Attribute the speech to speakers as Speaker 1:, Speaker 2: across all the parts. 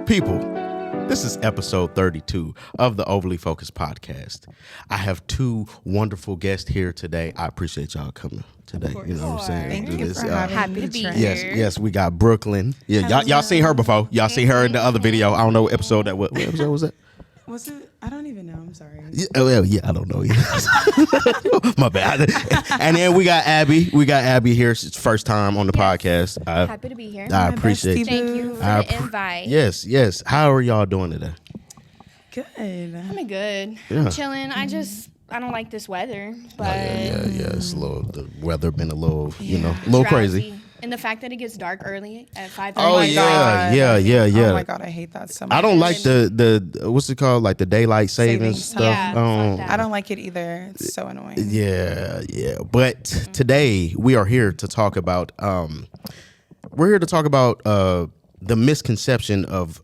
Speaker 1: People, this is episode 32 of the Overly Focused podcast. I have two wonderful guests here today. I appreciate y'all coming today. You know what I'm saying?
Speaker 2: Thank you
Speaker 1: this.
Speaker 2: for having
Speaker 3: Happy
Speaker 2: me.
Speaker 3: to be here.
Speaker 1: Yes, we got Brooklyn. Yeah, y'all seen her before. Y'all seen her in the other video. I don't know what episode that was. What episode was that?
Speaker 2: Was it? I don't even know. I'm sorry.
Speaker 1: Yeah, I don't know. My bad. And then we got Abby. We got Abby here. It's first time on the podcast.
Speaker 3: Happy to be here.
Speaker 1: I appreciate you.
Speaker 3: Thank you for the invite.
Speaker 1: Yes. How are y'all doing today?
Speaker 2: Good.
Speaker 3: I'm good.
Speaker 1: Yeah.
Speaker 3: I'm chilling. I don't like this weather, but
Speaker 1: It's a little. The weather been a little, a little
Speaker 3: drowsy.
Speaker 1: crazy.
Speaker 3: And the fact that it gets dark early at 5:30.
Speaker 1: Oh yeah.
Speaker 2: Oh my god, I hate that so much.
Speaker 1: I don't like the what's it called, like the daylight savings stuff.
Speaker 3: Yeah, fuck that.
Speaker 2: I don't like it either. It's so annoying.
Speaker 1: Yeah. But today we are here to talk about the misconception of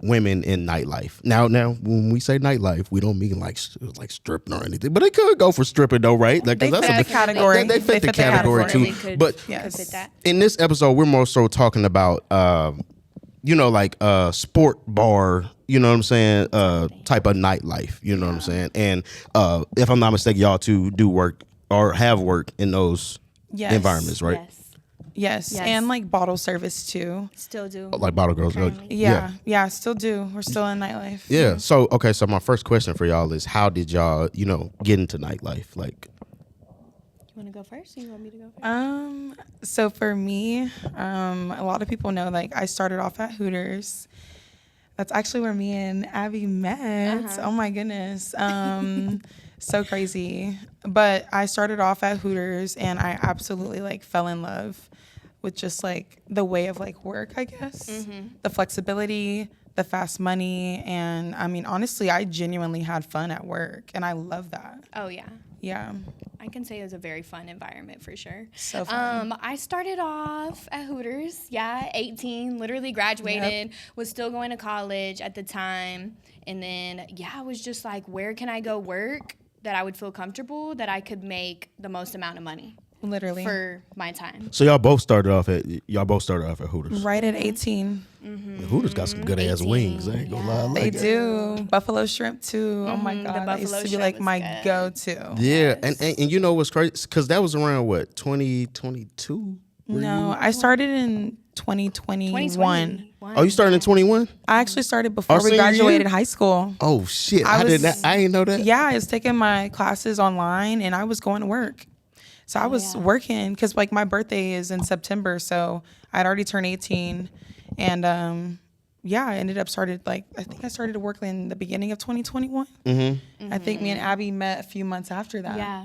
Speaker 1: women in nightlife. Now, when we say nightlife, we don't mean like stripping or anything, but it could go for stripping though, right? Like,
Speaker 2: They
Speaker 1: that's
Speaker 2: fit
Speaker 1: a
Speaker 2: the category.
Speaker 1: They fit the category too.
Speaker 3: They could,
Speaker 1: But
Speaker 3: could fit that.
Speaker 1: in this episode, we're more so talking about, sport bar, you know what I'm saying, type of nightlife, you know what I'm saying? And if I'm not mistaken, y'all two do work or have worked in those environments, right?
Speaker 2: Yes, and like bottle service too.
Speaker 3: Still do.
Speaker 1: Like bottle girls.
Speaker 2: Yeah, still do. We're still in nightlife.
Speaker 1: Yeah. So my first question for y'all is, how did y'all, get into nightlife? Like,
Speaker 3: You want to go first, or you want me to go first?
Speaker 2: So for me, a lot of people know like I started off at Hooters. That's actually where me and Abby met. Oh my goodness. So crazy. But I started off at Hooters and I absolutely like fell in love with just like the way of like work, I guess. The flexibility, the fast money, and I mean honestly, I genuinely had fun at work and I love that.
Speaker 3: Oh yeah.
Speaker 2: Yeah.
Speaker 3: I can say it was a very fun environment for sure.
Speaker 2: So fun.
Speaker 3: I started off at Hooters, 18, literally graduated, was still going to college at the time. And then, I was just like, where can I go work that I would feel comfortable, that I could make the most amount of money?
Speaker 2: Literally.
Speaker 3: For my time.
Speaker 1: so y'all both started off at Hooters.
Speaker 2: Right at 18.
Speaker 1: Hooters got some good ass
Speaker 3: 18,
Speaker 1: wings. I ain't gonna lie. I like
Speaker 2: They
Speaker 1: it.
Speaker 2: do. Buffalo shrimp too. Oh my
Speaker 3: the
Speaker 2: God. That
Speaker 3: buffalo
Speaker 2: used to be
Speaker 3: shrimp
Speaker 2: like
Speaker 3: was
Speaker 2: my
Speaker 3: good.
Speaker 2: go-to.
Speaker 1: Yeah, and you know what's crazy? Because that was around what, 2022?
Speaker 2: No, I started in 2021.
Speaker 3: 2021.
Speaker 1: Oh, you started in 21?
Speaker 2: I actually started before we
Speaker 1: senior year?
Speaker 2: graduated high school.
Speaker 1: Oh shit! I
Speaker 2: was-
Speaker 1: didn't know that.
Speaker 2: Yeah, I was taking my classes online and I was going to work. So I was working because like my birthday is in September. So I'd already turned 18 and I ended up I think I started to work in the beginning of 2021. I think me and Abby met a few months after that.
Speaker 3: Yeah.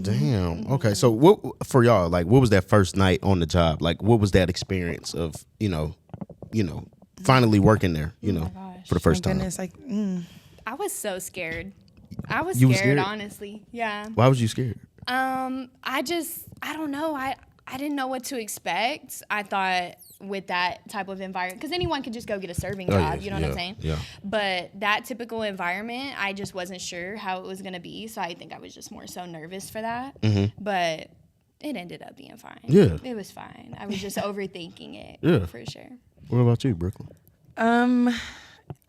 Speaker 1: Damn. Okay. So what for y'all? Like, what was that first night on the job? Like, what was that experience of finally working there? For the first
Speaker 2: My
Speaker 1: time.
Speaker 2: goodness,
Speaker 3: I was so scared. I was
Speaker 1: You were
Speaker 3: scared,
Speaker 1: scared?
Speaker 3: honestly. Yeah.
Speaker 1: Why was you scared?
Speaker 3: I don't know. I didn't know what to expect. I thought with that type of environment, because anyone could just go get a serving job, you know what I'm saying?
Speaker 1: Yeah.
Speaker 3: But that typical environment, I just wasn't sure how it was going to be. So I think I was just more so nervous for that. But it ended up being fine.
Speaker 1: Yeah.
Speaker 3: It was fine. I was just overthinking it.
Speaker 1: Yeah.
Speaker 3: For sure.
Speaker 1: What about you, Brooklyn?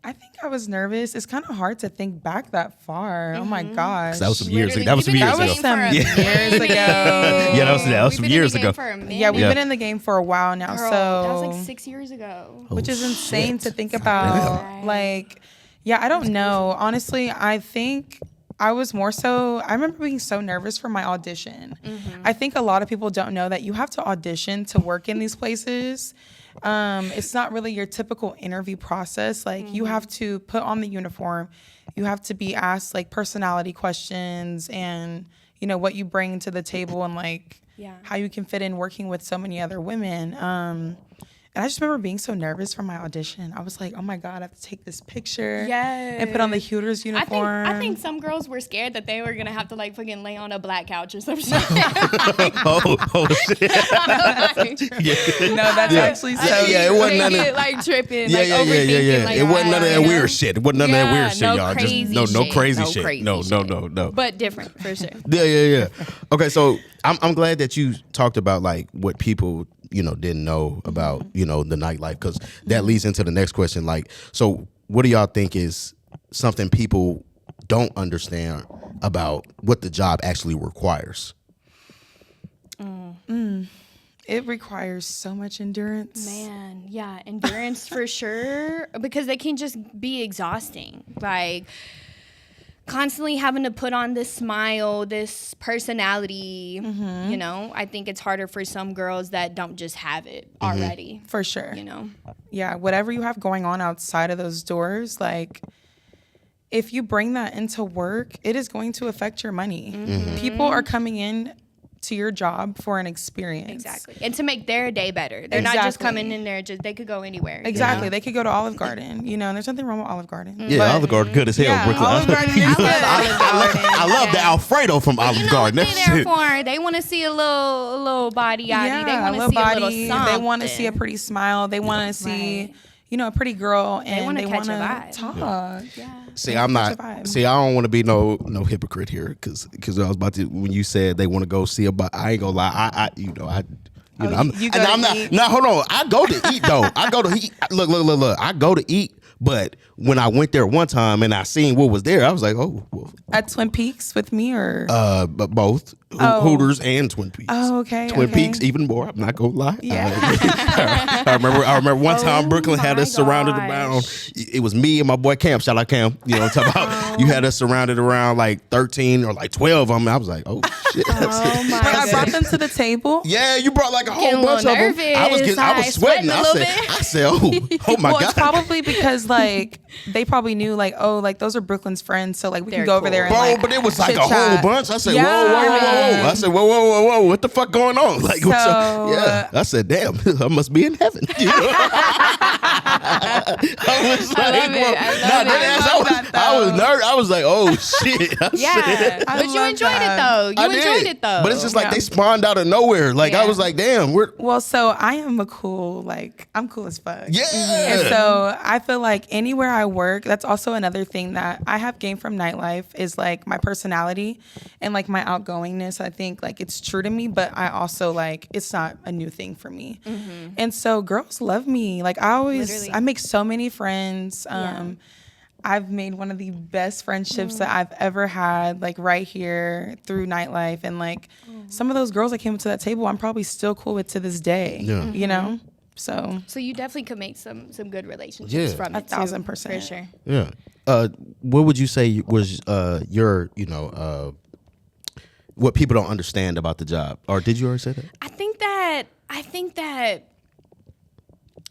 Speaker 2: I think I was nervous. It's kind of hard to think back that far. Oh my gosh.
Speaker 1: That was some years ago.
Speaker 3: Literally,
Speaker 1: That was some
Speaker 3: we've
Speaker 1: years
Speaker 3: been in
Speaker 1: ago.
Speaker 3: the game for a
Speaker 2: years
Speaker 3: minute.
Speaker 2: ago.
Speaker 1: Yeah, that was some
Speaker 3: We've been
Speaker 1: years
Speaker 3: in the
Speaker 1: ago.
Speaker 3: game for a minute.
Speaker 2: Yeah, we've
Speaker 1: Yeah.
Speaker 2: been in the game for a while now.
Speaker 3: Girl,
Speaker 2: so
Speaker 3: that was like 6 years ago.
Speaker 2: which is insane
Speaker 1: shit.
Speaker 2: to think about.
Speaker 3: Right.
Speaker 2: Like, I don't know. Honestly, I think I was more so, I remember being so nervous for my audition. I think a lot of people don't know that you have to audition to work in these places. It's not really your typical interview process. Like you have to put on the uniform. You have to be asked like personality questions and, what you bring to the table and like how you can fit in working with so many other women. And I just remember being so nervous for my audition. I was like, oh my God, I have to take this picture and put on the Hooters uniform.
Speaker 3: I think some girls were scared that they were going to have to like fucking lay on a black couch or something.
Speaker 1: Oh shit!
Speaker 2: No, that's actually so
Speaker 1: it wasn't none of
Speaker 3: like tripping,
Speaker 1: yeah.
Speaker 3: overthinking. Like,
Speaker 1: It wasn't none of that
Speaker 3: you know?
Speaker 1: weird shit. It wasn't none of that weird shit,
Speaker 3: no
Speaker 1: y'all.
Speaker 3: crazy
Speaker 1: Just no
Speaker 3: shit.
Speaker 1: crazy
Speaker 3: No
Speaker 1: shit.
Speaker 3: crazy
Speaker 1: No.
Speaker 3: shit. But different for sure.
Speaker 1: Yeah. Okay, so I'm glad that you talked about like what people didn't know about, the nightlife, because that leads into the next question. Like, so what do y'all think is something people don't understand about what the job actually requires?
Speaker 2: It requires so much endurance.
Speaker 3: Man, yeah, endurance for sure, because they can just be exhausting. Like, constantly having to put on this smile, this personality, I think it's harder for some girls that don't just have it already.
Speaker 2: For sure.
Speaker 3: Yeah,
Speaker 2: whatever you have going on outside of those doors, like, if you bring that into work, it is going to affect your money. People are coming in to your job for an experience.
Speaker 3: Exactly. And to make their day better. They're not just coming in there, they could go anywhere.
Speaker 2: Exactly. They could go to Olive Garden, and there's nothing wrong with Olive Garden.
Speaker 1: Yeah, Olive Garden good as hell.
Speaker 2: Yeah,
Speaker 1: Brooklyn.
Speaker 2: Olive Garden is good.
Speaker 1: I love the Alfredo from Olive Garden.
Speaker 3: What they there for? They want to see a little body yaddy. They want to see a little something.
Speaker 2: They want to see a pretty smile. They want to see a pretty girl, and they want to talk. Yeah.
Speaker 1: See, I'm not. See, I don't want to be no hypocrite here, because I was about to, when you said they want to go see I ain't gonna lie. I'm not. No, hold on. I go to eat though. I go to eat. Look. I go to eat. But when I went there one time and I seen what was there, I was like, oh. Well.
Speaker 2: At Twin Peaks with me, or?
Speaker 1: But both. Hooters and Twin Peaks.
Speaker 2: Oh, okay.
Speaker 1: Twin Peaks even more. I'm not gonna lie. Yeah. I remember one time Brooklyn had us surrounded around. It was me and my boy Cam. Shout out Cam. You know what I'm talking about? You had us surrounded around like 13 or like 12 of them. I was like, oh shit.
Speaker 2: I brought them to the table.
Speaker 1: Yeah, you brought like a whole bunch of them. I was sweating. I said, oh my God.
Speaker 2: It's probably because like they probably knew like, oh, like those are Brooklyn's friends, so like we can go over there and
Speaker 1: bro, but it was like a whole bunch. I said, whoa. I said, whoa, what the fuck going on? Like, I said, damn, I must be in heaven. I was like, I was nervous. I was like, oh shit.
Speaker 3: But you enjoyed it though. Enjoyed it though.
Speaker 1: But it's just like they spawned out of nowhere. Like I was like, damn.
Speaker 2: So I am I'm cool as fuck.
Speaker 1: Yeah.
Speaker 2: And so I feel like anywhere I work, that's also another thing that I have gained from nightlife is like my personality and like my outgoingness. I think like it's true to me, but I also like it's not a new thing for me. And so girls love me. Like I make so many friends. I've made one of the best friendships that I've ever had, like right here through nightlife. And like some of those girls that came to that table, I'm probably still cool with to this day. Yeah. So
Speaker 3: you definitely could make some good relationships from it.
Speaker 2: 1,000%.
Speaker 3: For sure.
Speaker 1: Yeah. What would you say was your, what people don't understand about the job? Or did you already say that?
Speaker 3: I think that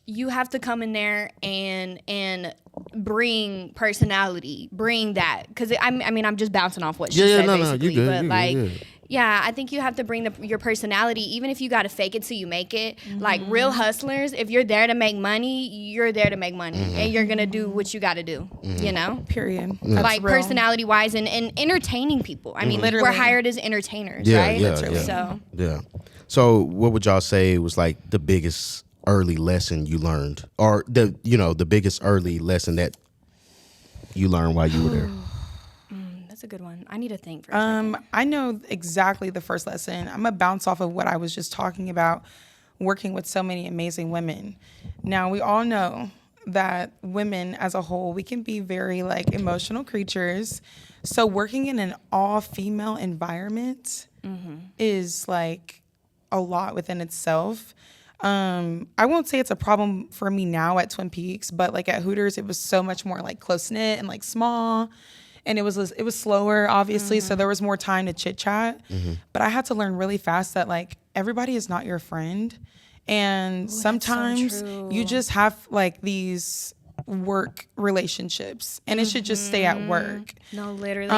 Speaker 3: you have to come in there and bring personality, bring that, because I'm just bouncing off what she said basically.
Speaker 1: You good,
Speaker 3: Yeah, I think you have to bring your personality, even if you got to fake it till you make it. Like real hustlers, if you're there to make money, you're there to make money, and you're gonna do what you got to do.
Speaker 2: Period.
Speaker 3: Like personality wise and entertaining people. I mean, literally, we're hired as entertainers, right?
Speaker 1: So what would y'all say was like the biggest early lesson you learned, or the biggest early lesson that you learned while you were there?
Speaker 3: That's a good one. I need to think for a second.
Speaker 2: I know exactly the first lesson. I'm gonna bounce off of what I was just talking about, working with so many amazing women. Now we all know that women as a whole, we can be very like emotional creatures. So working in an all-female environment is like a lot within itself. I won't say it's a problem for me now at Twin Peaks, but like at Hooters, it was so much more like close-knit and like small. And it was slower, obviously, so there was more time to chit chat. But I had to learn really fast that like everybody is not your friend, and sometimes you just have like these work relationships, and it should just stay at work.
Speaker 3: No, literally.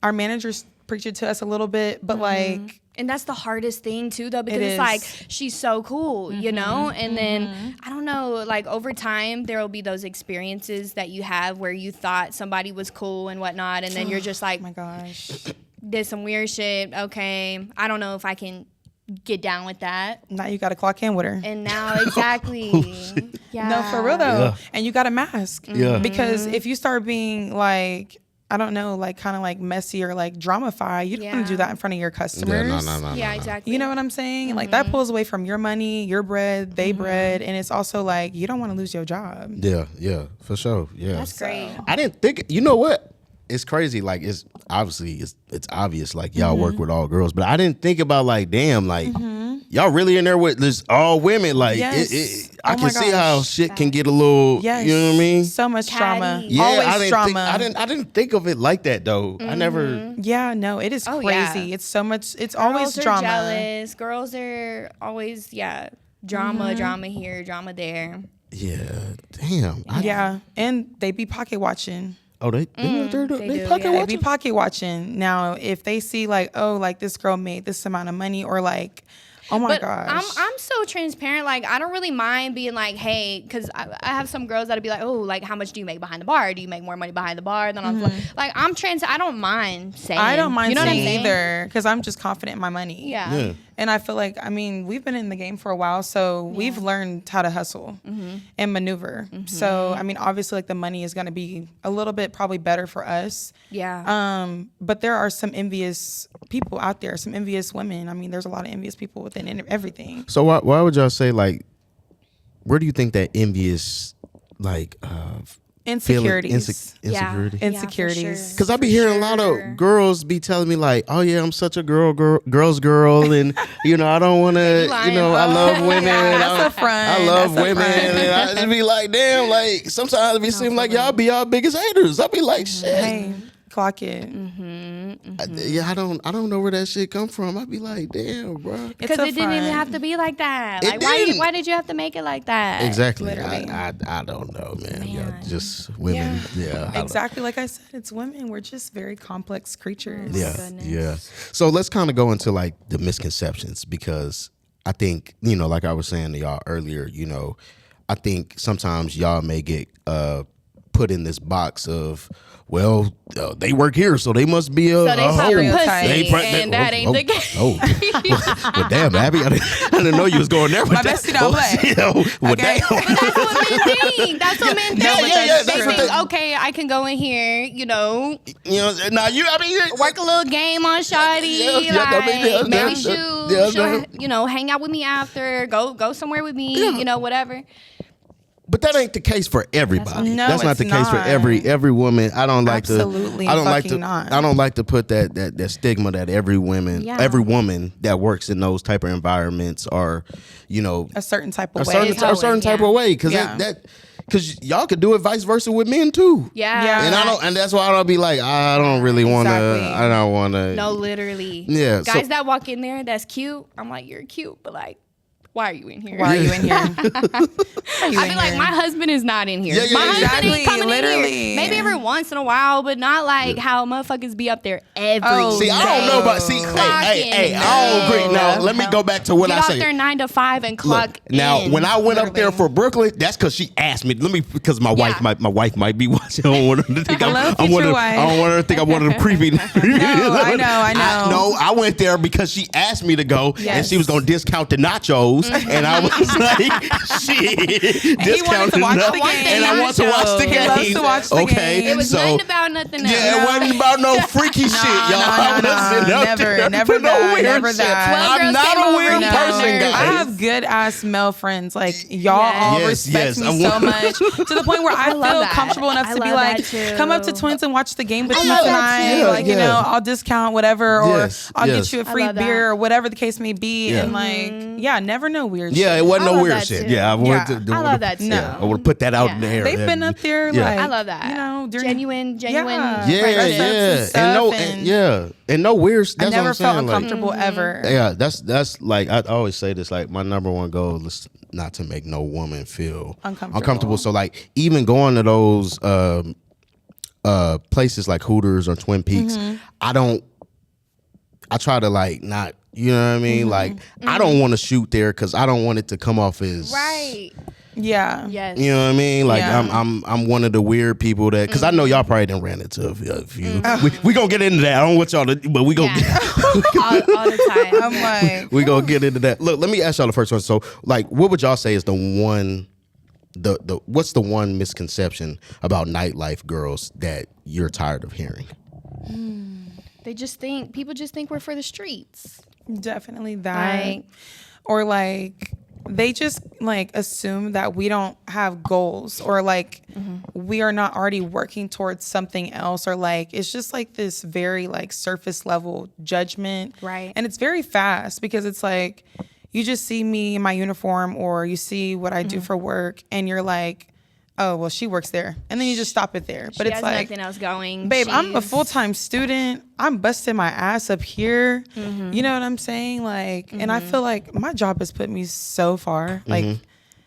Speaker 2: Our managers preach it to us a little bit, but like.
Speaker 3: And that's the hardest thing too, though, because it's like she's so cool, and then I don't know, like over time there will be those experiences that you have where you thought somebody was cool and whatnot, and then you're just like,
Speaker 2: oh my gosh,
Speaker 3: did some weird shit. Okay, I don't know if I can get down with that.
Speaker 2: Now you got to clock in with her.
Speaker 3: And now exactly,
Speaker 2: No, for real though, and you got to mask, because if you start being like I don't know, like kind of like messy or like dramify. You don't want to do that in front of your customers.
Speaker 3: Yeah, exactly.
Speaker 2: You know what I'm saying? Like that pulls away from your money, your bread, they bread, and it's also like you don't want to lose your job.
Speaker 1: Yeah, for sure. Yeah,
Speaker 3: that's great.
Speaker 1: I didn't think. You know what? It's crazy. Like it's obvious. Like y'all work with all girls, but I didn't think about like damn, like y'all really in there with this all women. Like I can see how shit can get a little. Yes. You know what I mean?
Speaker 2: So much drama.
Speaker 1: Yeah,
Speaker 2: always drama.
Speaker 1: I didn't think of it like that though. I never.
Speaker 2: Yeah, no, it is crazy. Yeah. It's so much. It's
Speaker 3: girls
Speaker 2: always drama.
Speaker 3: Jealous. Girls are always drama here, drama there.
Speaker 1: Yeah, damn.
Speaker 2: And they be pocket watching.
Speaker 1: Oh, they pocket watching?
Speaker 2: They be pocket watching. Now, if they see like, oh, like this girl made this amount of money, or like, oh my gosh.
Speaker 3: I'm so transparent. Like, I don't really mind being like, hey, because I have some girls that'll be like, oh, like, how much do you make behind the bar? Do you make more money behind the bar than on the floor? Like, I don't mind saying.
Speaker 2: I don't mind saying either, because I'm just confident in my money.
Speaker 3: Yeah.
Speaker 2: And I feel like, I mean, we've been in the game for a while, so we've learned how to hustle and maneuver. So, I mean, obviously, like, the money is going to be a little bit probably better for us.
Speaker 3: Yeah.
Speaker 2: But there are some envious people out there, some envious women. I mean, there's a lot of envious people within everything.
Speaker 1: So why would y'all say, like, where do you think that envious, like,
Speaker 2: insecurities.
Speaker 3: Insecurities.
Speaker 1: Because I be hearing a lot of girls be telling me like, oh yeah, I'm such a girl's girl, and you know I don't want to, you know, I love women.
Speaker 2: That's a front.
Speaker 1: I love women, and I just be like, damn, like sometimes it be seem like y'all be our biggest haters. I be like, shit.
Speaker 2: Hey, clock it.
Speaker 1: I don't know where that shit come from. I be like, damn, bro.
Speaker 3: Because it didn't even have to be like that. Like, why did you have to make it like that?
Speaker 1: Exactly.
Speaker 2: Literally.
Speaker 1: I don't know, man. Just women. Yeah.
Speaker 2: Exactly. Like I said, it's women. We're just very complex creatures.
Speaker 1: Yeah. So let's kind of go into like the misconceptions, because I think, you know, like I was saying to y'all earlier, you know, I think sometimes y'all may get put in this box of, well, they work here, so they must be a
Speaker 3: pussy, and that ain't the case.
Speaker 1: Well, damn, Abby, I didn't know you was going there.
Speaker 2: My bestie don't play.
Speaker 1: Well, damn.
Speaker 3: That's what men think.
Speaker 1: Yeah,
Speaker 3: they think, okay, I can go in here, you know.
Speaker 1: Now
Speaker 3: work a little game on shawty, maybe shoot, you know, hang out with me after, go somewhere with me, you know, whatever.
Speaker 1: But that ain't the case for everybody. That's not the
Speaker 2: not.
Speaker 1: case for every woman. I don't like
Speaker 2: Absolutely
Speaker 1: to. I don't like to.
Speaker 2: not.
Speaker 1: I don't like to put that stigma that every woman that works in those type of environments are, you know,
Speaker 2: a certain type of way.
Speaker 1: A certain type of way, because because y'all could do it vice versa with men too.
Speaker 3: Yeah.
Speaker 1: And that's why I don't be like, I don't really want to. I don't want to.
Speaker 3: No, literally.
Speaker 1: Yeah.
Speaker 3: Guys that walk in there, that's cute. I'm like, you're cute, but like, why are you in here?
Speaker 2: Why are you in here?
Speaker 3: I be like, my husband is not in here. My husband is coming in here. Maybe every once in a while, but not like how motherfuckers be up there every day.
Speaker 1: See, I don't know about, hey, I don't agree. Now, let me go back to what I said.
Speaker 3: Get out there 9 to 5 and clock in.
Speaker 1: Now, when I went up there for Brooklyn, that's because she asked me. Because my wife might be watching. I don't want her to think I don't want her to think I'm one of them creepy.
Speaker 2: No, I know.
Speaker 1: No, I went there because she asked me to go, and she was going to discount the nachos. And I was like, shit, discount the nachos. And I want to watch the game.
Speaker 2: He loves to watch the game.
Speaker 3: It was nothing about nothing else.
Speaker 1: Yeah, it wasn't about no freaky shit, y'all.
Speaker 2: Never that.
Speaker 1: I'm not a weird person, guys.
Speaker 2: I have good ass male friends. Like, y'all all respect me so much, to the point where I feel comfortable enough to be like, come up to Twins and watch the game with me tonight. Like, you know, I'll discount whatever, or I'll get you a free beer, or whatever the case may be. And like, never know weird shit.
Speaker 1: Yeah, it wasn't no weird shit. Yeah, I
Speaker 3: love that too.
Speaker 1: I would have put that out in the air.
Speaker 2: They've been up there, like,
Speaker 3: I love that.
Speaker 2: You know,
Speaker 3: genuine.
Speaker 1: And no weird. That's
Speaker 2: I never
Speaker 1: what I'm saying.
Speaker 2: felt uncomfortable ever.
Speaker 1: Yeah, that's like, I always say this. Like, my number one goal is not to make no woman feel uncomfortable. So like, even going to those places like Hooters or Twin Peaks, I try to like not. You know what I mean? Like, I don't want to shoot there because I don't want it to come off as
Speaker 2: Yeah.
Speaker 3: Yes.
Speaker 1: You know what I mean? Like, I'm one of the weird people that, because I know y'all probably didn't ran into a few. We gonna get into that. I don't want y'all to, but we gonna get
Speaker 3: all the time.
Speaker 2: I'm like,
Speaker 1: we gonna get into that. Look, let me ask y'all the first one. So, like, what would y'all say is the what's the one misconception about nightlife girls that you're tired of hearing?
Speaker 3: People just think we're for the streets.
Speaker 2: Definitely that. Or like they just like assume that we don't have goals, or like we are not already working towards something else, or like it's just like this very like surface level judgment.
Speaker 3: Right.
Speaker 2: And it's very fast because it's like you just see me in my uniform, or you see what I do for work, and you're like, oh, well, she works there. And then you just stop it there. But
Speaker 3: she
Speaker 2: it's
Speaker 3: has
Speaker 2: like,
Speaker 3: nothing else going.
Speaker 2: Babe, I'm a full-time student. I'm busting my ass up here. You know what I'm saying? Like, and I feel like my job has put me so far. Like,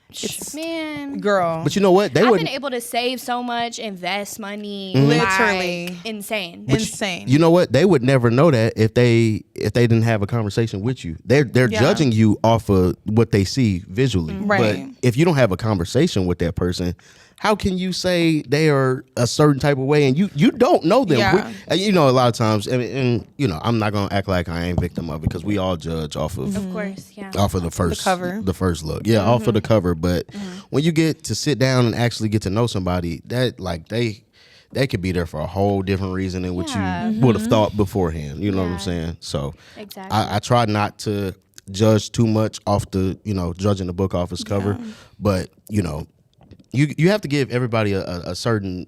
Speaker 2: it's,
Speaker 3: man,
Speaker 2: girl.
Speaker 1: But you know what?
Speaker 3: I've been able to save so much, invest money.
Speaker 2: Literally.
Speaker 3: Like, insane.
Speaker 2: Insane.
Speaker 1: You know what? They would never know that if they didn't have a conversation with you. They're judging you off of what they see visually.
Speaker 2: Right.
Speaker 1: But if you don't have a conversation with that person, how can you say they are a certain type of way and you don't know them?
Speaker 2: Yeah.
Speaker 1: You know, a lot of times, and you know, I'm not gonna act like I ain't victim of it, because we all judge off of
Speaker 3: course, yeah.
Speaker 1: off of the first
Speaker 2: cover.
Speaker 1: the first look, off of the cover. But when you get to sit down and actually get to know somebody, that like they could be there for a whole different reason than what you would have thought beforehand. You know what I'm saying? So
Speaker 3: exactly.
Speaker 1: I try not to judge too much off the, you know, judging the book off its cover, but you know. You have to give everybody a certain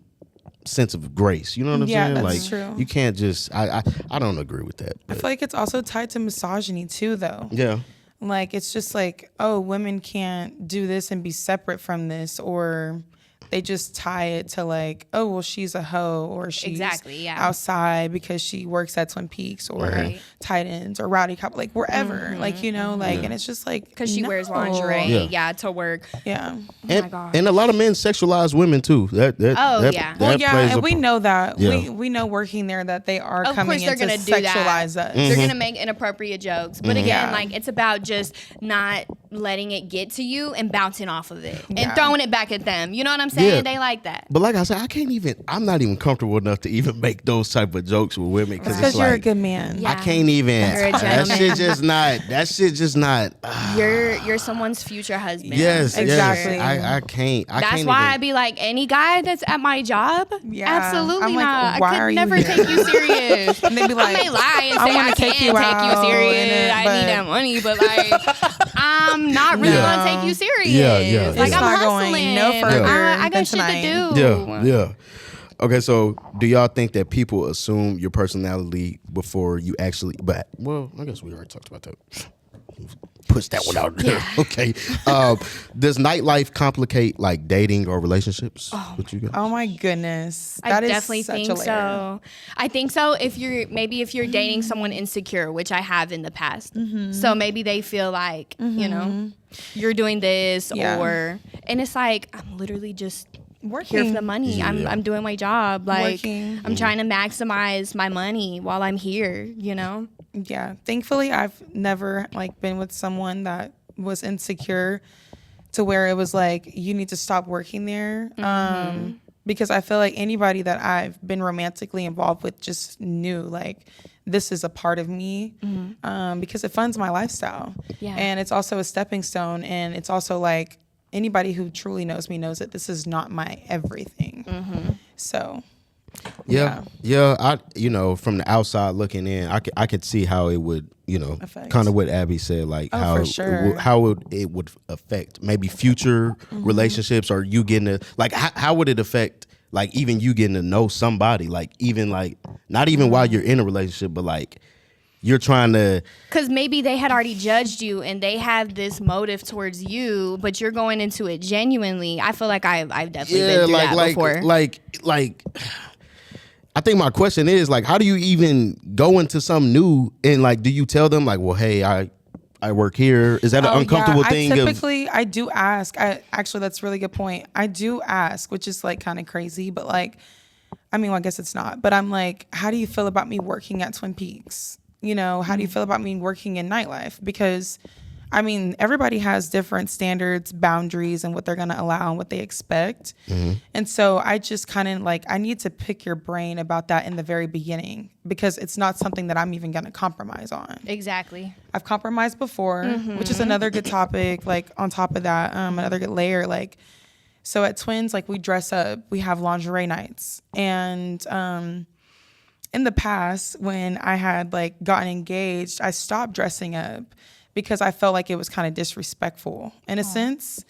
Speaker 1: sense of grace. You know what I'm saying?
Speaker 2: That's
Speaker 1: like,
Speaker 2: true.
Speaker 1: You can't just. I don't agree with that.
Speaker 2: I feel like it's also tied to misogyny too, though.
Speaker 1: Yeah.
Speaker 2: Like it's just like, oh, women can't do this and be separate from this, or they just tie it to like, oh, well, she's a hoe, or she's outside because she works at Twin Peaks, or Titans, or Rowdy Cop, like wherever, like, you know, like, and it's just like,
Speaker 3: because she wears lingerie, to work.
Speaker 2: Yeah.
Speaker 1: And, my gosh. And a lot of men sexualize women too. That
Speaker 2: and we know that. Yeah. We know working there that they are coming in to sexualize us.
Speaker 3: They're gonna make inappropriate jokes, but again, like it's about just not letting it get to you and bouncing off of it and throwing it back at them. You know what I'm saying? They like that.
Speaker 1: But like I said, I'm not even comfortable enough to even make those type of jokes with women, because
Speaker 2: it's like, you're a good man.
Speaker 3: Yeah.
Speaker 1: I can't even. That shit just not.
Speaker 3: You're someone's future husband.
Speaker 1: Yes,
Speaker 2: exactly.
Speaker 1: Yes. I can't.
Speaker 3: That's why I'd be like, any guy that's at my job, absolutely
Speaker 2: like,
Speaker 3: not. I could never take you serious.
Speaker 2: And they'd be like,
Speaker 3: I may lie and say I can't take you serious. I need that money, but like, I'm not really gonna take you serious.
Speaker 1: Yeah.
Speaker 3: Like,
Speaker 2: it's
Speaker 3: I'm
Speaker 2: not
Speaker 3: hustling.
Speaker 2: Going no further.
Speaker 3: I got shit to do.
Speaker 1: Yeah. Okay, so do y'all think that people assume your personality before you actually? But well, I guess we already talked about that. Push that one out there. Yeah. Okay. Does nightlife complicate like dating or relationships? With you guys?
Speaker 2: Oh my goodness,
Speaker 3: I definitely think so. I think so. If you're dating someone insecure, which I have in the past, so maybe they feel like you know you're doing this, and it's like I'm literally just
Speaker 2: working
Speaker 3: here for the money. I'm doing my job. Like
Speaker 2: working.
Speaker 3: I'm trying to maximize my money while I'm here. You know.
Speaker 2: Yeah, thankfully I've never like been with someone that was insecure to where it was like you need to stop working there. Because I feel like anybody that I've been romantically involved with just knew like this is a part of me, because it funds my lifestyle. Yeah. And it's also a stepping stone, and it's also like anybody who truly knows me knows that this is not my everything. So
Speaker 1: Yeah. I, you know, from the outside looking in, I could see how it would, you know, kind of what Abby said, like how it would affect maybe future relationships, or you getting to like how would it affect like even you getting to know somebody, like even like not even while you're in a relationship, but like you're trying to,
Speaker 3: because maybe they had already judged you and they have this motive towards you, but you're going into it genuinely. I feel like I've definitely been through that before.
Speaker 1: Like. I think my question is like, how do you even go into something new, and like, do you tell them like, well, hey, I work here? Is that an uncomfortable thing?
Speaker 2: I do ask. Actually, that's a really good point. I do ask, which is like kind of crazy, but like, I mean, well, I guess it's not. But I'm like, how do you feel about me working at Twin Peaks? You know, how do you feel about me working in nightlife? Because I mean, everybody has different standards, boundaries, and what they're going to allow and what they expect. And so I just kind of like, I need to pick your brain about that in the very beginning, because it's not something that I'm even going to compromise on.
Speaker 3: Exactly.
Speaker 2: I've compromised before, which is another good topic. Like on top of that, another good layer, like So at Twins, like we dress up, we have lingerie nights. And in the past, when I had like gotten engaged, I stopped dressing up because I felt like it was kind of disrespectful in a sense.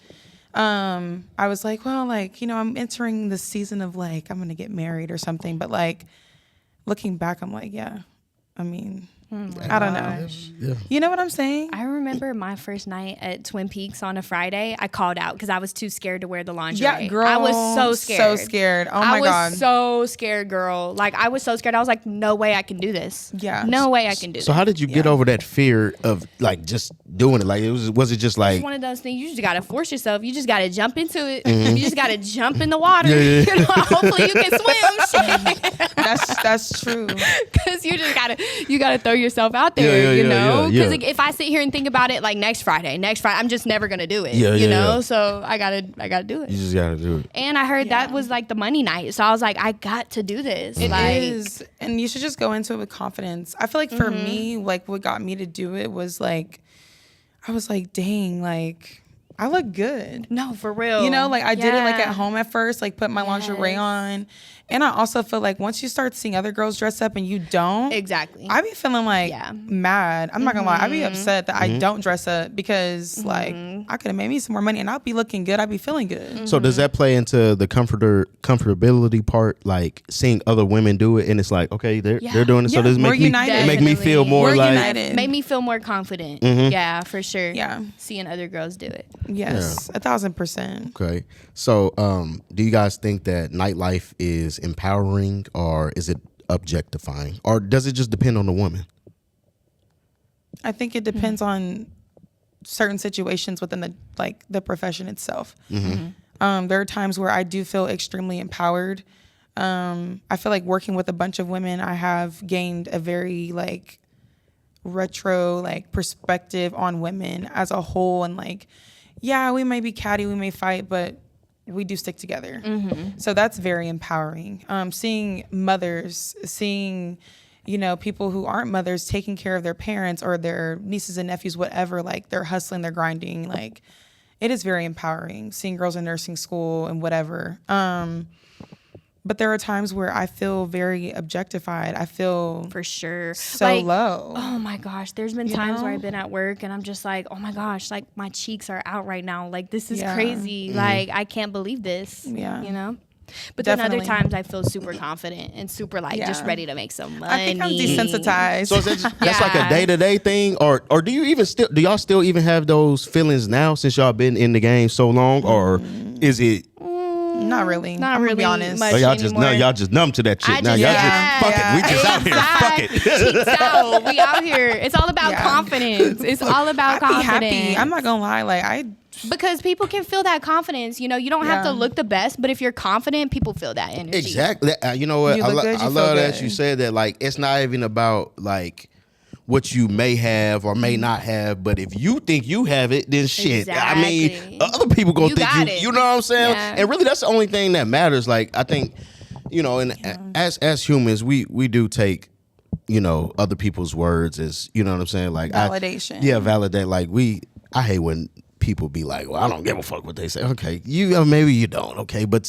Speaker 2: I was like, well, like, you know, I'm entering the season of like, I'm going to get married or something. But like looking back, I'm like, yeah, I mean, I don't know. Yeah. You know what I'm saying?
Speaker 3: I remember my first night at Twin Peaks on a Friday. I called out because I was too scared to wear the lingerie.
Speaker 2: Yeah, girl.
Speaker 3: I was so scared.
Speaker 2: So scared. Oh my God.
Speaker 3: I was so scared, girl. Like, I was so scared. I was like, no way I can do this.
Speaker 2: Yeah.
Speaker 3: No way I can do this.
Speaker 1: So how did you get over that fear of like just doing it? Like, was it just like.
Speaker 3: It's one of those things. You just got to force yourself. You just got to jump into it. You just got to jump in the water. Yeah. You know, hopefully you can swim. Shit.
Speaker 2: That's true.
Speaker 3: Because you just got to throw yourself out there. You know, because if I sit here and think about it, like next Friday, I'm just never gonna do it. You know, so I gotta do it.
Speaker 1: You just gotta do it.
Speaker 3: And I heard that was like the money night, so I was like, I got to do this.
Speaker 2: It is, and you should just go into it with confidence. I feel like for me, like what got me to do it was like, I was like, dang, like I look good.
Speaker 3: No, for real.
Speaker 2: You know, like I did it like at home at first, like put my lingerie on. And I also feel like once you start seeing other girls dress up and you don't,
Speaker 3: exactly,
Speaker 2: I be feeling like mad. I'm not gonna lie, I be upset that I don't dress up because like I could have made me some more money and I'll be looking good. I'll be feeling good.
Speaker 1: So does that play into the comfortability part? Like seeing other women do it and it's like, okay, they're doing it. So does it make me feel more
Speaker 2: We're
Speaker 1: like
Speaker 2: united.
Speaker 3: Make me feel more confident. Yeah, for sure.
Speaker 2: Yeah,
Speaker 3: seeing other girls do it.
Speaker 2: Yes, 1,000%.
Speaker 1: Okay, so do you guys think that nightlife is empowering or is it objectifying, or does it just depend on the woman?
Speaker 2: I think it depends on certain situations within the profession itself. There are times where I do feel extremely empowered. I feel like working with a bunch of women, I have gained a very like retro like perspective on women as a whole, and like, yeah, we may be catty, we may fight, but we do stick together. So that's very empowering. Seeing mothers, seeing, you know, people who aren't mothers taking care of their parents or their nieces and nephews, whatever, like they're hustling, they're grinding. Like it is very empowering seeing girls in nursing school and whatever. But there are times where I feel very objectified. I feel
Speaker 3: for sure
Speaker 2: so
Speaker 3: like,
Speaker 2: low.
Speaker 3: Oh my gosh. There's been times where I've been at work and I'm just like, oh my gosh, like my cheeks are out right now. Like this is crazy. Like I can't believe this. Yeah. You know? But then other times I feel super confident and super like just ready to make some money.
Speaker 2: I think I'm desensitized.
Speaker 1: So that's like a day-to-day thing, or do y'all still even have those feelings now since y'all been in the game so long, or is it?
Speaker 2: Not really. I'm really, be honest.
Speaker 1: So y'all just numb to that shit. Now y'all just fuck it. We just out here. Fuck it.
Speaker 3: Cheeks out. We out here. It's all about confidence. It's all about confidence.
Speaker 2: Happy. I'm not gonna lie.
Speaker 3: Because people can feel that confidence. You know, you don't have to look the best, but if you're confident, people feel that energy.
Speaker 1: Exactly. You know what? I love that you said that. Like, it's not even about like what you may have or may not have, but if you think you have it, then shit. Exactly. I mean, other people gonna think you know what I'm saying? Yeah. And really, that's the only thing that matters. Like, I think, you know, and as humans, we do take, you know, other people's words as, you know what I'm saying? Like
Speaker 2: validation.
Speaker 1: Validate. Like I hate when people be like, well, I don't give a fuck what they say. Okay, maybe you don't. Okay, but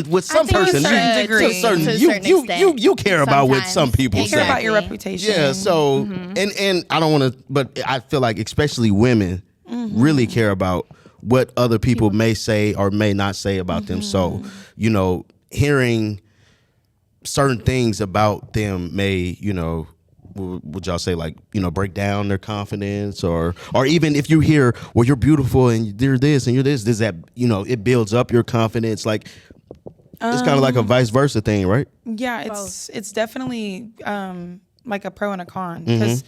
Speaker 1: with some person, you care about what some people say.
Speaker 2: You care about your reputation.
Speaker 1: Yeah. So and I don't want to, but I feel like especially women really care about what other people may say or may not say about them. So, you know, hearing certain things about them may, you know, would y'all say, like, you know, break down their confidence, or even if you hear, well, you're beautiful and you're this and you're this, does that, you know, it builds up your confidence? Like, it's kind of like a vice versa thing, right?
Speaker 2: Yeah, it's definitely like a pro and a con, because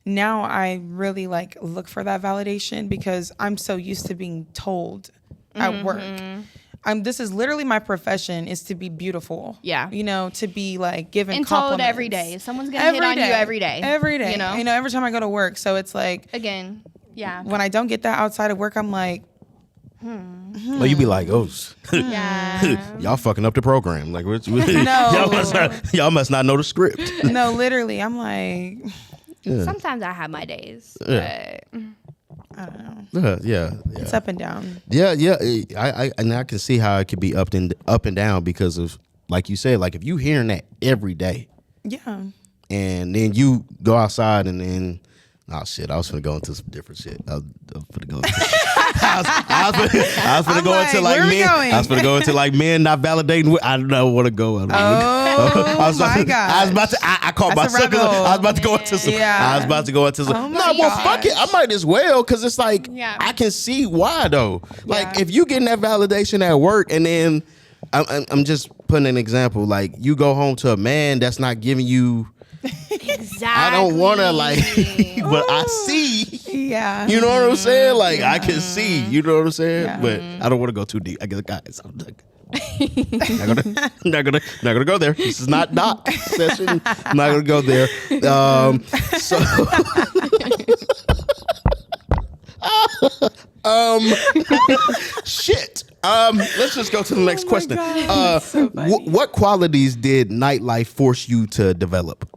Speaker 2: now I really like look for that validation because I'm so used to being told at work. This is literally my profession, is to be beautiful. Yeah. You know, to be like given and compliments.
Speaker 3: Told every day. Someone's going to hit on you every day.
Speaker 2: Every day. You know, every time I go to work. So it's like.
Speaker 3: Again, yeah.
Speaker 2: When I don't get that outside of work, I'm like.
Speaker 1: Well, you be like, oh, y'all fucking up the program. Like, no. y'all must not know the script.
Speaker 2: No, literally. I'm like.
Speaker 3: Yeah. Sometimes I have my days. Yeah. But
Speaker 2: I don't know.
Speaker 1: Yeah.
Speaker 2: It's up and down.
Speaker 1: Yeah. I can see how it could be up and down because of, like you said, like if you hearing that every day.
Speaker 2: Yeah.
Speaker 1: And then you go outside and then, oh shit, I was finna go into some different shit. I was finna go into, I was finna go into like men. I was finna go into like men not validating. I don't want to go.
Speaker 2: My God!
Speaker 1: I was about to. I caught myself. I was about to go into some.
Speaker 2: Yeah.
Speaker 1: I was about to go into some.
Speaker 2: Well,
Speaker 1: fuck it. I might as well because it's like I can see why though. Like if you getting that validation at work and then I'm just putting an example. Like you go home to a man that's not giving you.
Speaker 3: Exactly.
Speaker 1: I don't want to like, but I see.
Speaker 2: Yeah.
Speaker 1: You know what I'm saying? Like I can see. You know what I'm saying? Yeah. But I don't want to go too deep. I guess guys, I'm not gonna go there. This is not doc session. I'm not gonna go there. So. Shit. Let's just go to the next question. So what qualities did nightlife force you to develop?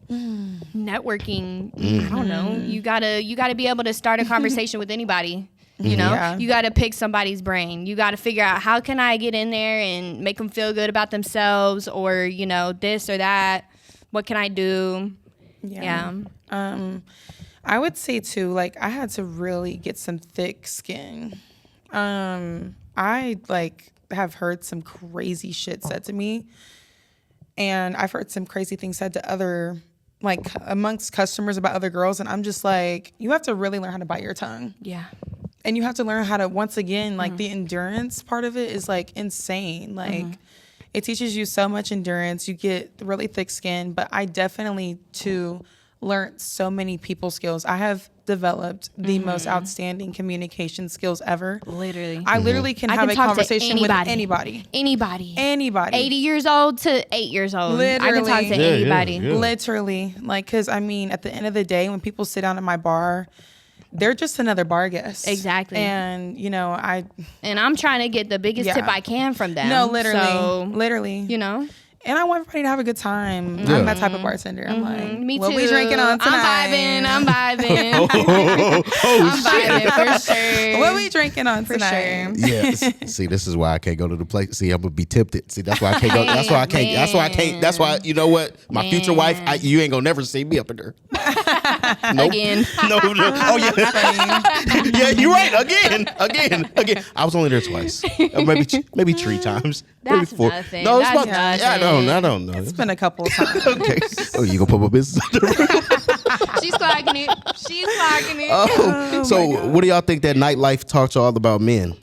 Speaker 3: Networking. I don't know. You gotta be able to start a conversation with anybody. You know, you got to pick somebody's brain. You got to figure out how can I get in there and make them feel good about themselves, or you know, this or that. What can I do? Yeah.
Speaker 2: I would say too, like I had to really get some thick skin. I like have heard some crazy shit said to me, and I've heard some crazy things said to other, like amongst customers about other girls, and I'm just like, you have to really learn how to bite your tongue.
Speaker 3: Yeah.
Speaker 2: And you have to learn how to, once again, like the endurance part of it is like insane. Like it teaches you so much endurance. You get really thick skin, but I definitely too learned so many people skills. I have developed the most outstanding communication skills ever.
Speaker 3: Literally.
Speaker 2: I literally can have a conversation with anybody.
Speaker 3: 80 years old to 8 years old.
Speaker 2: Literally.
Speaker 3: I can talk to anybody.
Speaker 2: Yeah. Literally. Like, because I mean, at the end of the day, when people sit down at my bar, they're just another bar guest.
Speaker 3: Exactly.
Speaker 2: And, you know,
Speaker 3: I'm trying to get the biggest tip I can from them.
Speaker 2: No, literally.
Speaker 3: So,
Speaker 2: literally.
Speaker 3: You know?
Speaker 2: And I want everybody to have a good time. I'm that type of bartender. I'm like,
Speaker 3: me
Speaker 2: what
Speaker 3: too.
Speaker 2: we drinking on tonight?
Speaker 3: I'm vibing. I'm vibing for sure.
Speaker 2: What we drinking on tonight?
Speaker 3: For sure.
Speaker 1: Yes. See, this is why I can't go to the place. See, I'm gonna be tempted. See, that's why I can't go. That's why I can't. That's why I can't. That's why, you know what? My future wife, you ain't gonna never see me up in there. Nope.
Speaker 3: Again.
Speaker 1: No. Oh yeah. Yeah, you're right. Again. I was only there twice. Maybe 3 times.
Speaker 3: That's
Speaker 1: maybe 4.
Speaker 3: nothing.
Speaker 1: No, it's
Speaker 3: That's
Speaker 1: about.
Speaker 3: nothing.
Speaker 1: I don't know.
Speaker 2: It's been a couple of times.
Speaker 1: Okay. Oh, you gonna put my business under?
Speaker 3: She's clocking it.
Speaker 1: Oh, so what do y'all think that nightlife taught y'all about men?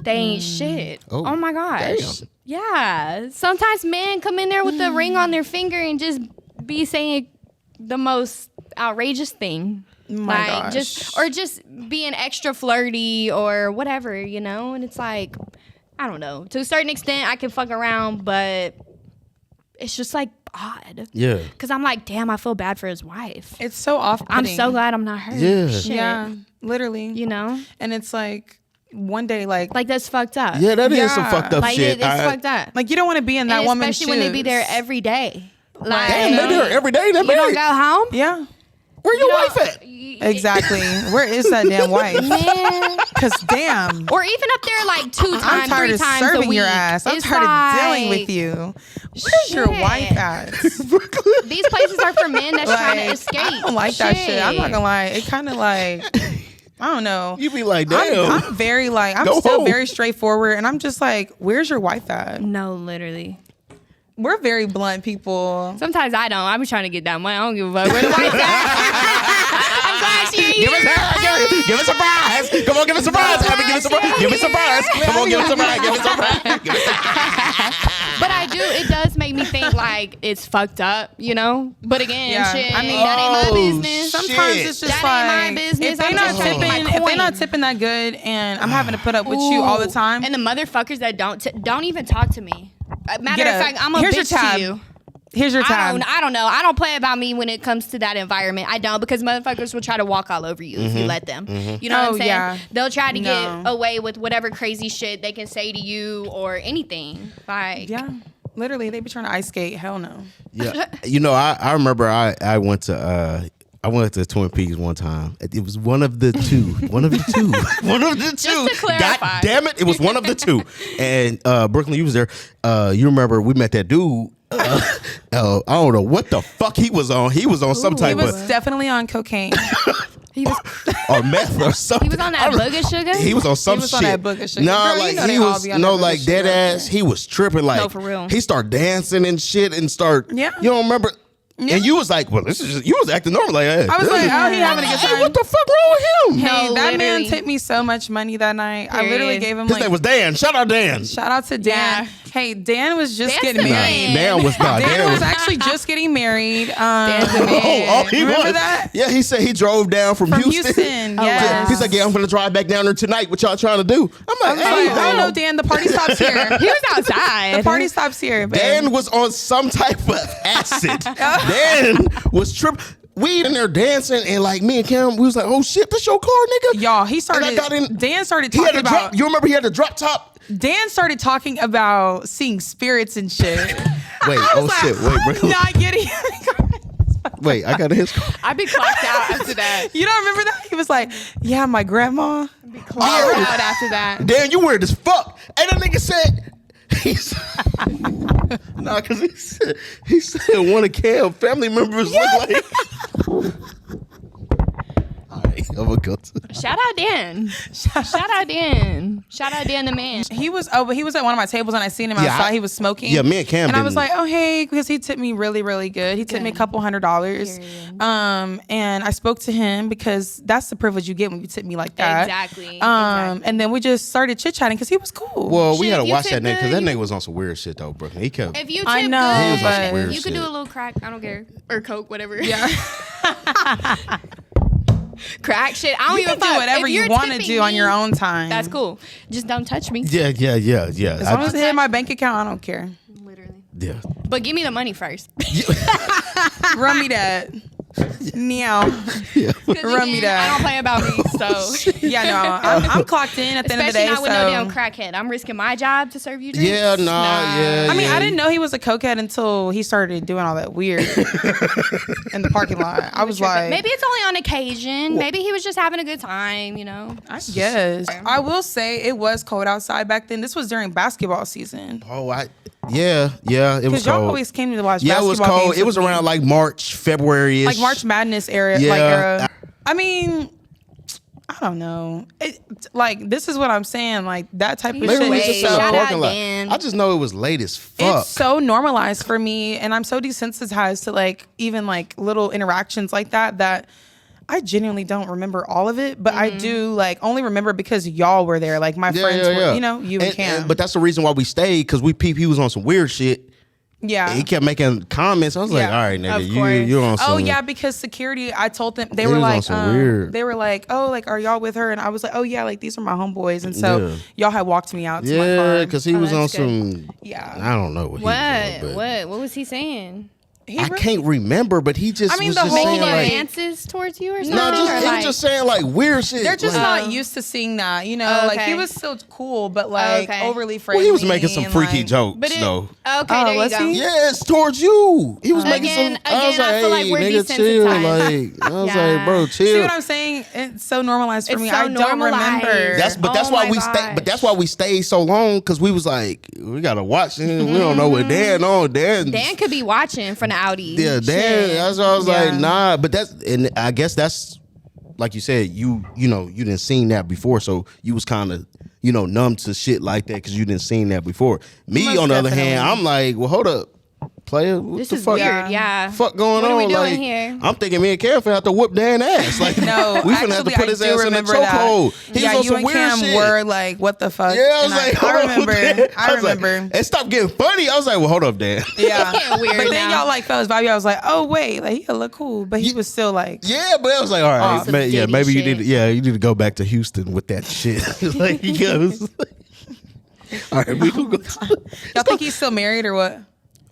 Speaker 3: They ain't shit.
Speaker 1: Oh
Speaker 3: my gosh.
Speaker 1: Damn.
Speaker 3: Yeah. Sometimes men come in there with the ring on their finger and just be saying the most outrageous thing.
Speaker 2: My gosh.
Speaker 3: Just being extra flirty or whatever, you know? And it's like, I don't know. To a certain extent, I can fuck around, but it's just like odd.
Speaker 1: Yeah.
Speaker 3: Because I'm like, damn, I feel bad for his wife.
Speaker 2: It's so off-putting.
Speaker 3: I'm so glad I'm not her.
Speaker 1: Yeah.
Speaker 3: Shit.
Speaker 2: Yeah, literally.
Speaker 3: You know?
Speaker 2: And it's like, one day, like
Speaker 3: that's fucked up.
Speaker 1: Yeah, that is some fucked up shit.
Speaker 3: It's fucked up.
Speaker 2: Like, you don't want to be in that woman's
Speaker 3: shoes. Especially when they be there every day. Like,
Speaker 1: damn, they there every day.
Speaker 3: You don't go home?
Speaker 2: Yeah.
Speaker 1: Where your wife at?
Speaker 2: Exactly. Where is that damn wife?
Speaker 3: Man.
Speaker 2: Because damn.
Speaker 3: Or even up there like 2 times,
Speaker 2: I'm tired
Speaker 3: 3
Speaker 2: of
Speaker 3: times
Speaker 2: serving
Speaker 3: a week.
Speaker 2: your ass. I'm
Speaker 3: It's
Speaker 2: tired
Speaker 3: like,
Speaker 2: of dealing with you. Where's your wife at?
Speaker 3: These places are for men that's trying to escape.
Speaker 2: I don't like that shit. I'm not gonna lie. It kind of like, I don't know.
Speaker 1: You be like, damn.
Speaker 2: I'm very like, I'm
Speaker 1: Go
Speaker 2: still
Speaker 1: home.
Speaker 2: very straightforward, and I'm just like, where's your wife at?
Speaker 3: No, literally.
Speaker 2: We're very blunt people.
Speaker 3: Sometimes I don't. I be trying to get that money. I don't give a fuck where the wife's at. I'm glad she ain't here.
Speaker 1: Give us a surprise. Come on, give us a surprise. Give us a surprise. Give us a surprise. Come on, give us a surprise. Give us a surprise.
Speaker 3: But it does make me think like it's fucked up, you know? But again, shit, I mean, that ain't my business.
Speaker 2: Sometimes it's just
Speaker 3: that ain't my business.
Speaker 2: If they're not tipping that good, and I'm having to put up with you all the time.
Speaker 3: And the motherfuckers that don't even talk to me. Matter of fact, I'm a bitch to you.
Speaker 2: Here's your tab.
Speaker 3: I don't know. I don't play about me when it comes to that environment. I don't, because motherfuckers will try to walk all over you if you let them. You know what I'm saying?
Speaker 2: Yeah.
Speaker 3: They'll try to get away with whatever crazy shit they can say to you or anything. Like,
Speaker 2: yeah. Literally, they be trying to ice skate. Hell no.
Speaker 1: Yeah. You know, I remember I went to I went to Twin Peaks one time. It was one of the two. One of the two. One of the two.
Speaker 3: Just to clarify.
Speaker 1: God damn it! It was one of the two. And Brooklyn, you was there. You remember we met that dude. I don't know what the fuck he was on. He was on some type of.
Speaker 2: He was definitely on cocaine.
Speaker 3: He was
Speaker 1: or meth or something.
Speaker 3: He was on that booger sugar.
Speaker 1: He was on some shit.
Speaker 2: He was on that booger sugar.
Speaker 1: No,
Speaker 2: Girl,
Speaker 1: like
Speaker 2: you know
Speaker 1: he was like dead ass. He was tripping like.
Speaker 3: No, for real.
Speaker 1: He started dancing and shit and
Speaker 2: Yeah.
Speaker 1: You don't remember.
Speaker 2: Yeah.
Speaker 1: And you was like, well, this is just, you was acting normal. Like, hey,
Speaker 2: I was like, oh, he having a good time.
Speaker 1: Hey, what the fuck wrong with him?
Speaker 2: Hey,
Speaker 3: No,
Speaker 2: that
Speaker 3: literally.
Speaker 2: man tipped me so much money that night. I literally gave him
Speaker 1: His name was Dan. Shout out Dan.
Speaker 2: Shout out to Dan.
Speaker 3: Yeah.
Speaker 2: Hey, Dan was just
Speaker 3: Dan's
Speaker 2: getting
Speaker 3: the
Speaker 2: married.
Speaker 3: man.
Speaker 1: Dan was not.
Speaker 2: Dan was actually just getting married.
Speaker 3: Dan's the man.
Speaker 1: Oh, he
Speaker 2: Remember
Speaker 1: was.
Speaker 2: that?
Speaker 1: Yeah, he said he drove down from
Speaker 2: Houston.
Speaker 3: Oh,
Speaker 2: Yes.
Speaker 3: wow.
Speaker 1: He's like, yeah, I'm gonna drive back down there tonight. What y'all trying to do? I'm
Speaker 2: I
Speaker 1: like,
Speaker 2: was
Speaker 1: hey,
Speaker 2: like, I don't know, Dan. The party stops here.
Speaker 3: He was outside.
Speaker 2: The party stops here. Babe.
Speaker 1: Dan was on some type of acid. Dan was tripping. We in there dancing, and like me and Cam, we was like, "Oh shit, this your car, nigga!"
Speaker 2: Y'all, he started.
Speaker 1: And I got in.
Speaker 2: Dan started
Speaker 1: He had
Speaker 2: talking
Speaker 1: a drop.
Speaker 2: about.
Speaker 1: You remember he had the drop top?
Speaker 2: Dan started talking about seeing spirits and shit.
Speaker 1: Wait, oh shit, wait, bro.
Speaker 2: Not getting.
Speaker 1: Wait, I got his car.
Speaker 3: I'd be clocked out after that.
Speaker 2: You don't remember that? He was like, "Yeah, my grandma."
Speaker 3: Be clocked out after that.
Speaker 1: Dan, you weird as fuck. And that nigga said, nah, cause he said one of Cam's family members look like. All right, I'm gonna go to.
Speaker 3: Shout out Dan. Shout out Dan. Shout out Dan the man.
Speaker 2: He was but he was at one of my tables and I seen him outside. He was smoking.
Speaker 1: Yeah, me and Cam.
Speaker 2: And I was like, oh hey, because he tipped me really, really good. He tipped me a couple $100.
Speaker 3: Period.
Speaker 2: And I spoke to him because that's the privilege you get when you tip me like that.
Speaker 3: Exactly.
Speaker 2: And then we just started chit chatting because he was cool.
Speaker 1: well, we
Speaker 3: Shit,
Speaker 1: had to
Speaker 3: you
Speaker 1: watch
Speaker 3: tip
Speaker 1: that nigga because that
Speaker 3: good.
Speaker 1: nigga was on some weird shit though, bro. He kept.
Speaker 3: If you tip
Speaker 2: I know,
Speaker 3: good,
Speaker 1: He was on some weird
Speaker 3: you could do
Speaker 1: shit.
Speaker 3: a little crack. I don't care. Or coke, whatever.
Speaker 2: yeah.
Speaker 3: Crack shit. I don't
Speaker 2: You
Speaker 3: even
Speaker 2: can do
Speaker 3: fuck.
Speaker 2: whatever
Speaker 3: If
Speaker 2: you
Speaker 3: you're
Speaker 2: want to
Speaker 3: tipping
Speaker 2: do on
Speaker 3: me,
Speaker 2: your own time.
Speaker 3: That's cool. Just don't touch me.
Speaker 1: Yeah.
Speaker 2: As long as it hit my bank account, I don't care.
Speaker 3: Literally.
Speaker 1: Yeah.
Speaker 3: But give me the money first.
Speaker 2: Run me that. Meow. Run me that.
Speaker 3: I don't play about me, so.
Speaker 2: Yeah, no, I'm clocked in at the end of the
Speaker 3: Especially
Speaker 2: day.
Speaker 3: not with no damn
Speaker 2: So
Speaker 3: crackhead. I'm risking my job to serve you drinks.
Speaker 1: Yeah, yeah.
Speaker 2: I mean,
Speaker 1: yeah.
Speaker 2: I didn't know he was a cokehead until he started doing all that weird in the parking lot. I was like,
Speaker 3: Maybe it's only on occasion. Maybe he was just having a good time, you know?
Speaker 2: I guess. I will say it was cold outside back then. This was during basketball season.
Speaker 1: Oh, yeah. It was
Speaker 2: Because y'all
Speaker 1: cold.
Speaker 2: always came to watch
Speaker 1: Yeah, it
Speaker 2: basketball
Speaker 1: was cold.
Speaker 2: games
Speaker 1: It was
Speaker 2: with me.
Speaker 1: around like March, February,
Speaker 2: like March Madness era.
Speaker 1: Yeah.
Speaker 2: Like era. I mean, I don't know. Like this is what I'm saying. Like that type of
Speaker 1: Maybe
Speaker 2: shit
Speaker 1: we
Speaker 2: is
Speaker 1: just in the
Speaker 3: Shout out
Speaker 1: parking lot.
Speaker 3: Dan.
Speaker 1: I just know it was late as fuck.
Speaker 2: It's so normalized for me, and I'm so desensitized to like even like little interactions like that I genuinely don't remember all of it, but I do like only remember because y'all were there. Like my friends were, you know, you and Cam.
Speaker 1: But that's the reason why we stayed, because he was on some weird shit.
Speaker 2: Yeah.
Speaker 1: He kept making comments. I was like, all right, nigga, you're on some.
Speaker 2: Oh yeah, because security, I told them they
Speaker 1: He
Speaker 2: were
Speaker 1: was on
Speaker 2: like,
Speaker 1: some weird.
Speaker 2: they were like, oh, like, are y'all with her? And I was like, oh yeah, like these are my homeboys, and so
Speaker 1: Yeah.
Speaker 2: y'all had walked me out to my car.
Speaker 1: Yeah, because he was on
Speaker 3: that's good.
Speaker 1: some.
Speaker 2: Yeah.
Speaker 1: I don't know what he was on, but
Speaker 3: What was he saying?
Speaker 1: I can't remember, but he just.
Speaker 2: I mean,
Speaker 1: was
Speaker 2: the
Speaker 1: just
Speaker 2: whole
Speaker 1: saying,
Speaker 3: Making
Speaker 1: like,
Speaker 3: advances towards you or something?
Speaker 1: no,
Speaker 3: Or
Speaker 1: he was just saying like weird shit.
Speaker 2: They're just
Speaker 1: like,
Speaker 2: not used to seeing that, you know. Like he
Speaker 3: Okay.
Speaker 2: was still cool, but like
Speaker 3: Okay.
Speaker 2: overly friendly.
Speaker 1: Well, he was making some
Speaker 2: and,
Speaker 1: freaky
Speaker 2: like,
Speaker 1: jokes
Speaker 3: But it,
Speaker 1: though.
Speaker 3: okay, there you
Speaker 2: was
Speaker 3: go.
Speaker 2: he?
Speaker 1: Yes, towards you. He was making some. I was
Speaker 3: Again, I
Speaker 1: like,
Speaker 3: feel like
Speaker 1: hey,
Speaker 3: we're
Speaker 1: nigga, chill.
Speaker 3: desensitized.
Speaker 1: Like, I was
Speaker 3: Yeah.
Speaker 1: like, bro, chill.
Speaker 2: See what I'm saying? It's so normalized for
Speaker 3: It's
Speaker 2: me.
Speaker 3: so
Speaker 2: I don't
Speaker 3: normalized.
Speaker 2: remember.
Speaker 1: That's
Speaker 3: Oh
Speaker 1: why
Speaker 3: my
Speaker 1: we stayed.
Speaker 3: gosh.
Speaker 1: But that's why we stayed so long, because we was like, we gotta watch. We don't know what Dan on. Dan
Speaker 3: could be watching from the Audi.
Speaker 1: Yeah, Dan.
Speaker 3: Shit.
Speaker 1: That's why I was like,
Speaker 2: Yeah.
Speaker 1: nah. But I guess that's like you said. You didn't seen that before, so you was kind of numb to shit like that because you didn't seen that before. Me,
Speaker 2: Most
Speaker 1: on the other hand,
Speaker 2: definitely.
Speaker 1: I'm like, well, hold up. Player, what
Speaker 3: This
Speaker 1: the
Speaker 3: is
Speaker 1: fuck?
Speaker 3: weird, yeah.
Speaker 1: Fuck going
Speaker 3: What
Speaker 1: on?
Speaker 3: are we doing
Speaker 1: like,
Speaker 3: here?
Speaker 1: I'm thinking me and Cam finna have to whoop Dan ass. Like,
Speaker 2: No,
Speaker 1: we finna have to
Speaker 2: actually,
Speaker 1: put his
Speaker 2: I do
Speaker 1: ass in the
Speaker 2: remember that.
Speaker 1: chokehold. He
Speaker 2: Yeah,
Speaker 1: was on
Speaker 2: you
Speaker 1: some
Speaker 2: and
Speaker 1: weird
Speaker 2: Cam
Speaker 1: shit.
Speaker 2: were like, what the fuck?
Speaker 1: Yeah, I was
Speaker 2: And
Speaker 1: like,
Speaker 2: I
Speaker 1: hold on,
Speaker 2: remember.
Speaker 1: Dan.
Speaker 2: I
Speaker 1: was like,
Speaker 2: remember.
Speaker 1: and stop getting funny. I was like, well, hold up, Dan.
Speaker 2: Yeah.
Speaker 3: Getting weird
Speaker 2: But then
Speaker 3: now.
Speaker 2: y'all like felt his vibe. I was like, oh wait, like he look cool, but he was still like,
Speaker 1: Yeah, but I was like, all right,
Speaker 3: Some
Speaker 1: yeah,
Speaker 3: Diddy
Speaker 1: maybe you
Speaker 3: shit.
Speaker 1: need, you need to go back to Houston with that shit. Like, he goes, all right, we gonna go.
Speaker 2: y'all think he's still married or what?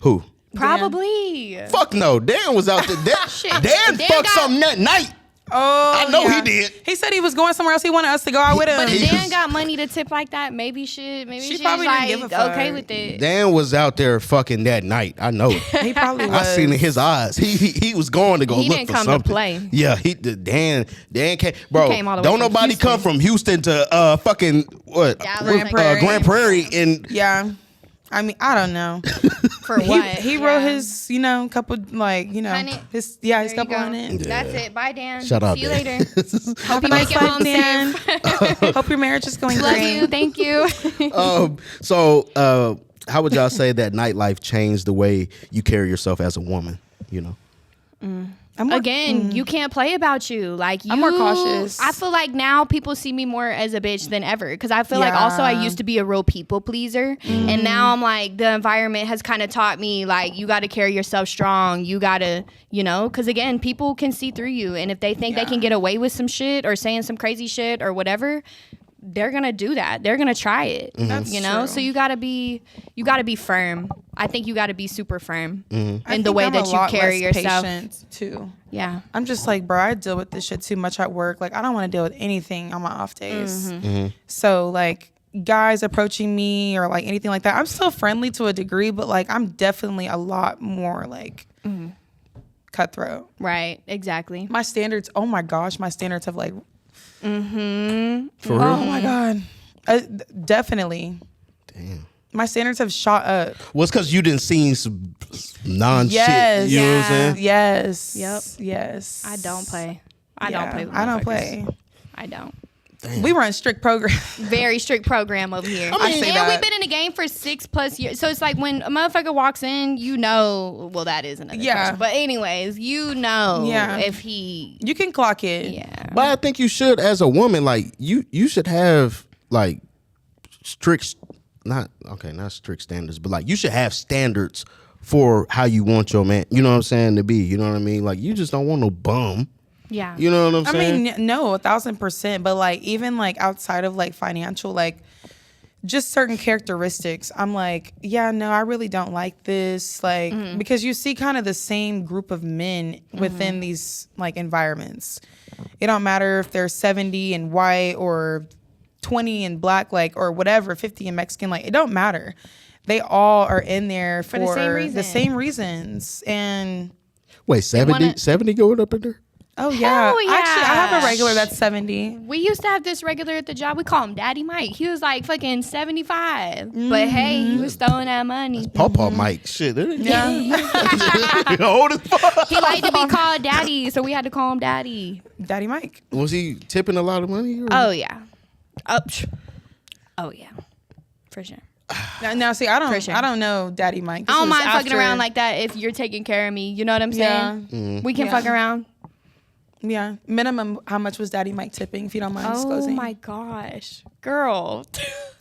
Speaker 1: Who?
Speaker 3: Probably.
Speaker 1: Fuck no, Dan was out there. Dan
Speaker 3: Shit.
Speaker 1: fucked
Speaker 3: Dan got-
Speaker 1: something that night.
Speaker 2: Oh,
Speaker 1: I know he did.
Speaker 2: He said he was going somewhere else. He wanted us to go out with him.
Speaker 3: But if Dan got money to tip like that, maybe she
Speaker 2: probably
Speaker 3: like,
Speaker 2: didn't give a fuck.
Speaker 3: okay with it.
Speaker 1: Dan was out there fucking that night. I know it.
Speaker 2: He probably was.
Speaker 1: I seen in his eyes. He was going to go
Speaker 3: He
Speaker 1: look
Speaker 3: didn't
Speaker 1: for
Speaker 3: come to
Speaker 1: something.
Speaker 3: play.
Speaker 1: Yeah, Dan came. Bro,
Speaker 3: He came all the way
Speaker 1: don't
Speaker 3: from
Speaker 1: nobody
Speaker 3: Houston.
Speaker 1: come from Houston to fucking what?
Speaker 3: Dallas,
Speaker 1: Grand Prairie and
Speaker 2: Yeah. I mean, I don't know.
Speaker 3: For what?
Speaker 2: He wrote his, couple,
Speaker 3: $100?
Speaker 2: his
Speaker 3: There you
Speaker 2: couple
Speaker 3: go.
Speaker 2: $100.
Speaker 3: That's it. Bye, Dan.
Speaker 1: Shout out,
Speaker 3: See you
Speaker 1: Dan.
Speaker 3: later.
Speaker 2: Have a nice life, Dan. Hope your marriage is going
Speaker 3: Love
Speaker 2: great.
Speaker 3: you. Thank you.
Speaker 1: So how would y'all say that nightlife changed the way you carry yourself as a woman?
Speaker 3: Again, you can't play about you. Like
Speaker 2: I'm more cautious.
Speaker 3: I feel like now people see me more as a bitch than ever because I feel like also I used to be a real people pleaser, and now I'm like the environment has kind of taught me like you got to carry yourself strong. You got to, because again, people can see through you, and if they think they can get away with some shit or saying some crazy shit or whatever, they're gonna do that. They're gonna try it.
Speaker 2: That's true.
Speaker 3: So you gotta be firm. I think you gotta be super firm in
Speaker 2: I
Speaker 3: the
Speaker 2: think
Speaker 3: way
Speaker 2: I'm
Speaker 3: that
Speaker 2: a
Speaker 3: you
Speaker 2: lot
Speaker 3: carry
Speaker 2: less
Speaker 3: yourself.
Speaker 2: patient, too.
Speaker 3: Yeah.
Speaker 2: I'm just like, bro, I deal with this shit too much at work. Like, I don't want to deal with anything on my off days. So, like, guys approaching me or, like, anything like that, I'm still friendly to a degree, but, like, I'm definitely a lot more, like, cutthroat.
Speaker 3: Right. Exactly.
Speaker 2: My standards, oh, my gosh, my standards have, like...
Speaker 1: For real?
Speaker 2: Oh, my God. Definitely.
Speaker 1: Damn.
Speaker 2: My standards have shot up.
Speaker 1: Well, it's because you didn't see some non-shit.
Speaker 2: Yes.
Speaker 1: You know what I'm saying?
Speaker 2: Yes.
Speaker 3: Yep.
Speaker 2: Yes.
Speaker 3: I don't play.
Speaker 2: I
Speaker 3: don't play with
Speaker 2: I don't
Speaker 3: motherfuckers.
Speaker 2: play.
Speaker 3: I don't.
Speaker 1: Damn.
Speaker 2: We run strict program.
Speaker 3: Very strict program over here.
Speaker 1: I mean-
Speaker 3: and we've been in the game for 6+ years. So it's like when a motherfucker walks in, well, that is another question. But anyways, if he...
Speaker 2: You can clock it.
Speaker 3: Yeah.
Speaker 1: But I think you should, as a woman, like you should have like strict, not strict standards, but like you should have standards for how you want your man. You know what I'm saying, to be. You know what I mean? Like you just don't want no bum.
Speaker 3: Yeah.
Speaker 1: You know what I'm saying?
Speaker 2: I mean, no, 1,000%. But like even like outside of like financial, like just certain characteristics, I'm like, yeah, no, I really don't like this. Like because you see kind of the same group of men within these like environments. It don't matter if they're 70 and white or 20 and black, like, or whatever, 50 and Mexican, like, it don't matter. They all are in there for the same reasons. And
Speaker 1: wait, 70 going up in there?
Speaker 2: oh yeah.
Speaker 3: Hell yeah.
Speaker 2: Actually, I have a regular that's 70.
Speaker 3: We used to have this regular at the job. We call him Daddy Mike. He was like fucking 75. But hey, he was throwing that money.
Speaker 1: Pawpaw Mike, shit.
Speaker 2: Yeah.
Speaker 1: Old as fuck.
Speaker 3: He liked to be called Daddy, so we had to call him Daddy.
Speaker 2: Daddy Mike.
Speaker 1: Was he tipping a lot of money? Or?
Speaker 3: Oh yeah. Oh yeah. For sure.
Speaker 2: Now see, I don't know Daddy Mike.
Speaker 3: I don't mind fucking around like that if you're taking care of me. You know what I'm saying? We can fuck around.
Speaker 2: Yeah. Minimum, how much was Daddy Mike tipping, if you don't mind disclosing?
Speaker 3: Oh my gosh. Girl.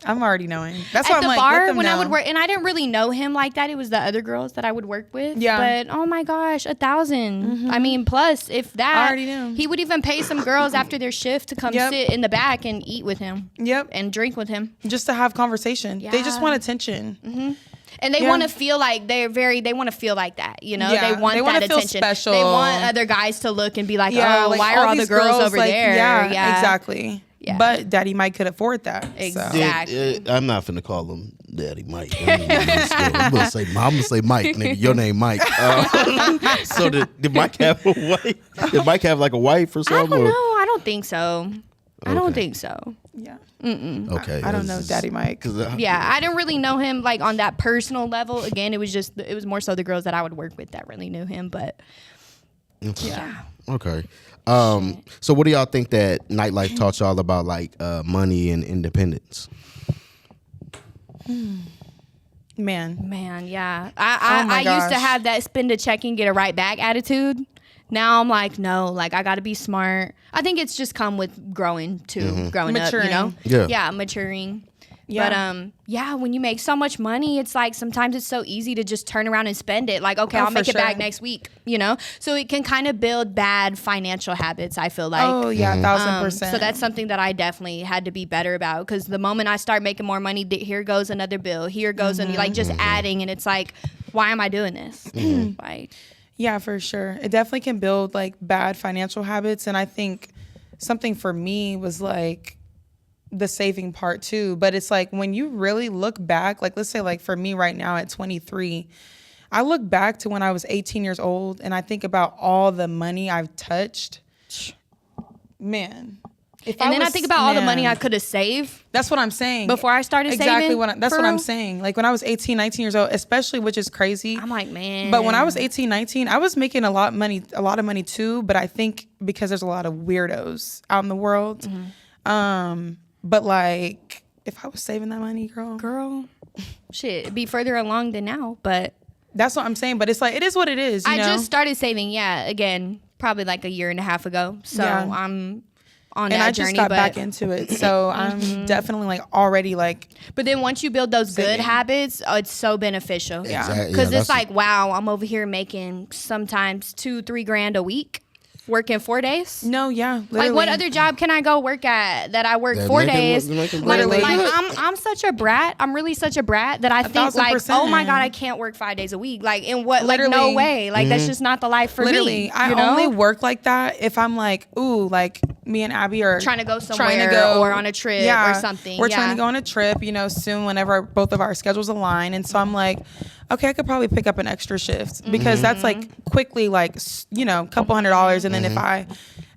Speaker 2: I'm already knowing. That's
Speaker 3: At
Speaker 2: why I'm
Speaker 3: the
Speaker 2: like,
Speaker 3: bar
Speaker 2: let them
Speaker 3: when I
Speaker 2: know.
Speaker 3: would work, and I didn't really know him like that. It was the other girls that I would work with.
Speaker 2: Yeah.
Speaker 3: But oh my gosh, 1,000. I mean, plus if that,
Speaker 2: I already knew.
Speaker 3: he would even pay some girls after their shift to come sit in the back and eat with him.
Speaker 2: Yep.
Speaker 3: And drink with him.
Speaker 2: Just to have conversation. They just want attention.
Speaker 3: And they want to feel like they want to feel like that, you know?
Speaker 2: Yeah,
Speaker 3: They want
Speaker 2: they
Speaker 3: that
Speaker 2: wanna feel
Speaker 3: attention.
Speaker 2: special.
Speaker 3: They want other guys to look and be like,
Speaker 2: Yeah,
Speaker 3: oh,
Speaker 2: like,
Speaker 3: why are all the
Speaker 2: these
Speaker 3: girls over
Speaker 2: like,
Speaker 3: there?
Speaker 2: Yeah, exactly.
Speaker 3: Yeah.
Speaker 2: But Daddy Mike could afford that.
Speaker 3: Exactly.
Speaker 1: I'm not finna call him Daddy Mike. I'm gonna say Mike, nigga. Your name Mike. So did Mike have a wife? Did Mike have like a wife or something?
Speaker 3: I don't know. I don't think so. I don't think so.
Speaker 2: Yeah.
Speaker 1: Okay.
Speaker 2: I don't know Daddy Mike.
Speaker 3: Yeah, I didn't really know him like on that personal level. Again, it was more so the girls that I would work with that really knew him. But yeah.
Speaker 1: Okay. So what do y'all think that nightlife taught y'all about like money and independence?
Speaker 2: Man,
Speaker 3: yeah. I used to have that spend a check and get a right back attitude. Now I'm like, no, like I got to be smart. I think it's just come with growing too, growing
Speaker 2: Maturing.
Speaker 3: up, you know?
Speaker 1: Yeah.
Speaker 3: Maturing.
Speaker 2: Yeah.
Speaker 3: But when you make so much money, it's like sometimes it's so easy to just turn around and spend it. Like, okay, I'll make it back next week, you know? So it can kind of build bad financial habits, I feel like.
Speaker 2: Oh, yeah, 1,000%.
Speaker 3: So that's something that I definitely had to be better about, because the moment I start making more money, here goes another bill, here goes, and like just adding, and it's like, why am I doing this? Like,
Speaker 2: Yeah, for sure. It definitely can build like bad financial habits. And I think something for me was like the saving part too. But it's like when you really look back, like let's say like for me right now at 23, I look back to when I was 18 years old and I think about all the money I've touched. Man.
Speaker 3: I think about all the money I could have saved.
Speaker 2: That's what I'm saying.
Speaker 3: Before I started saving.
Speaker 2: That's what I'm saying. Like when I was 18, 19 years old, especially, which is crazy.
Speaker 3: I'm like, man.
Speaker 2: But when I was 18, 19, I was making a lot of money too. But I think because there's a lot of weirdos out in the world. Mm-hmm. But like if I was saving that money, girl,
Speaker 3: shit, it'd be further along than now. But
Speaker 2: that's what I'm saying. But it's like, it is what it is. You know?
Speaker 3: just started saving. Yeah. Again, probably like a year and a half ago. So I'm on that journey.
Speaker 2: And I just got back into it. So I'm definitely like already like.
Speaker 3: But then once you build those good habits, it's so beneficial.
Speaker 2: Yeah.
Speaker 1: Exactly.
Speaker 3: Because it's like, wow, I'm over here making sometimes $2,000-$3,000 a week. Working 4 days?
Speaker 2: No, yeah. Literally.
Speaker 3: Like what other job can I go work at that I work 4 days?
Speaker 2: Literally.
Speaker 3: Like I'm such a brat. I'm really such a brat that I think like, oh my God, I can't work 5 days a week. Like in what? Literally. Like no way. Like that's just not the life for me.
Speaker 2: I only work like that if I'm like, ooh, like me and Abby are
Speaker 3: trying to go somewhere or on a trip or something.
Speaker 2: We're trying to go on a trip, you know, soon whenever both of our schedules align. And so I'm like, okay, I could probably pick up an extra shift because that's like quickly like, you know, a couple $100. And then if I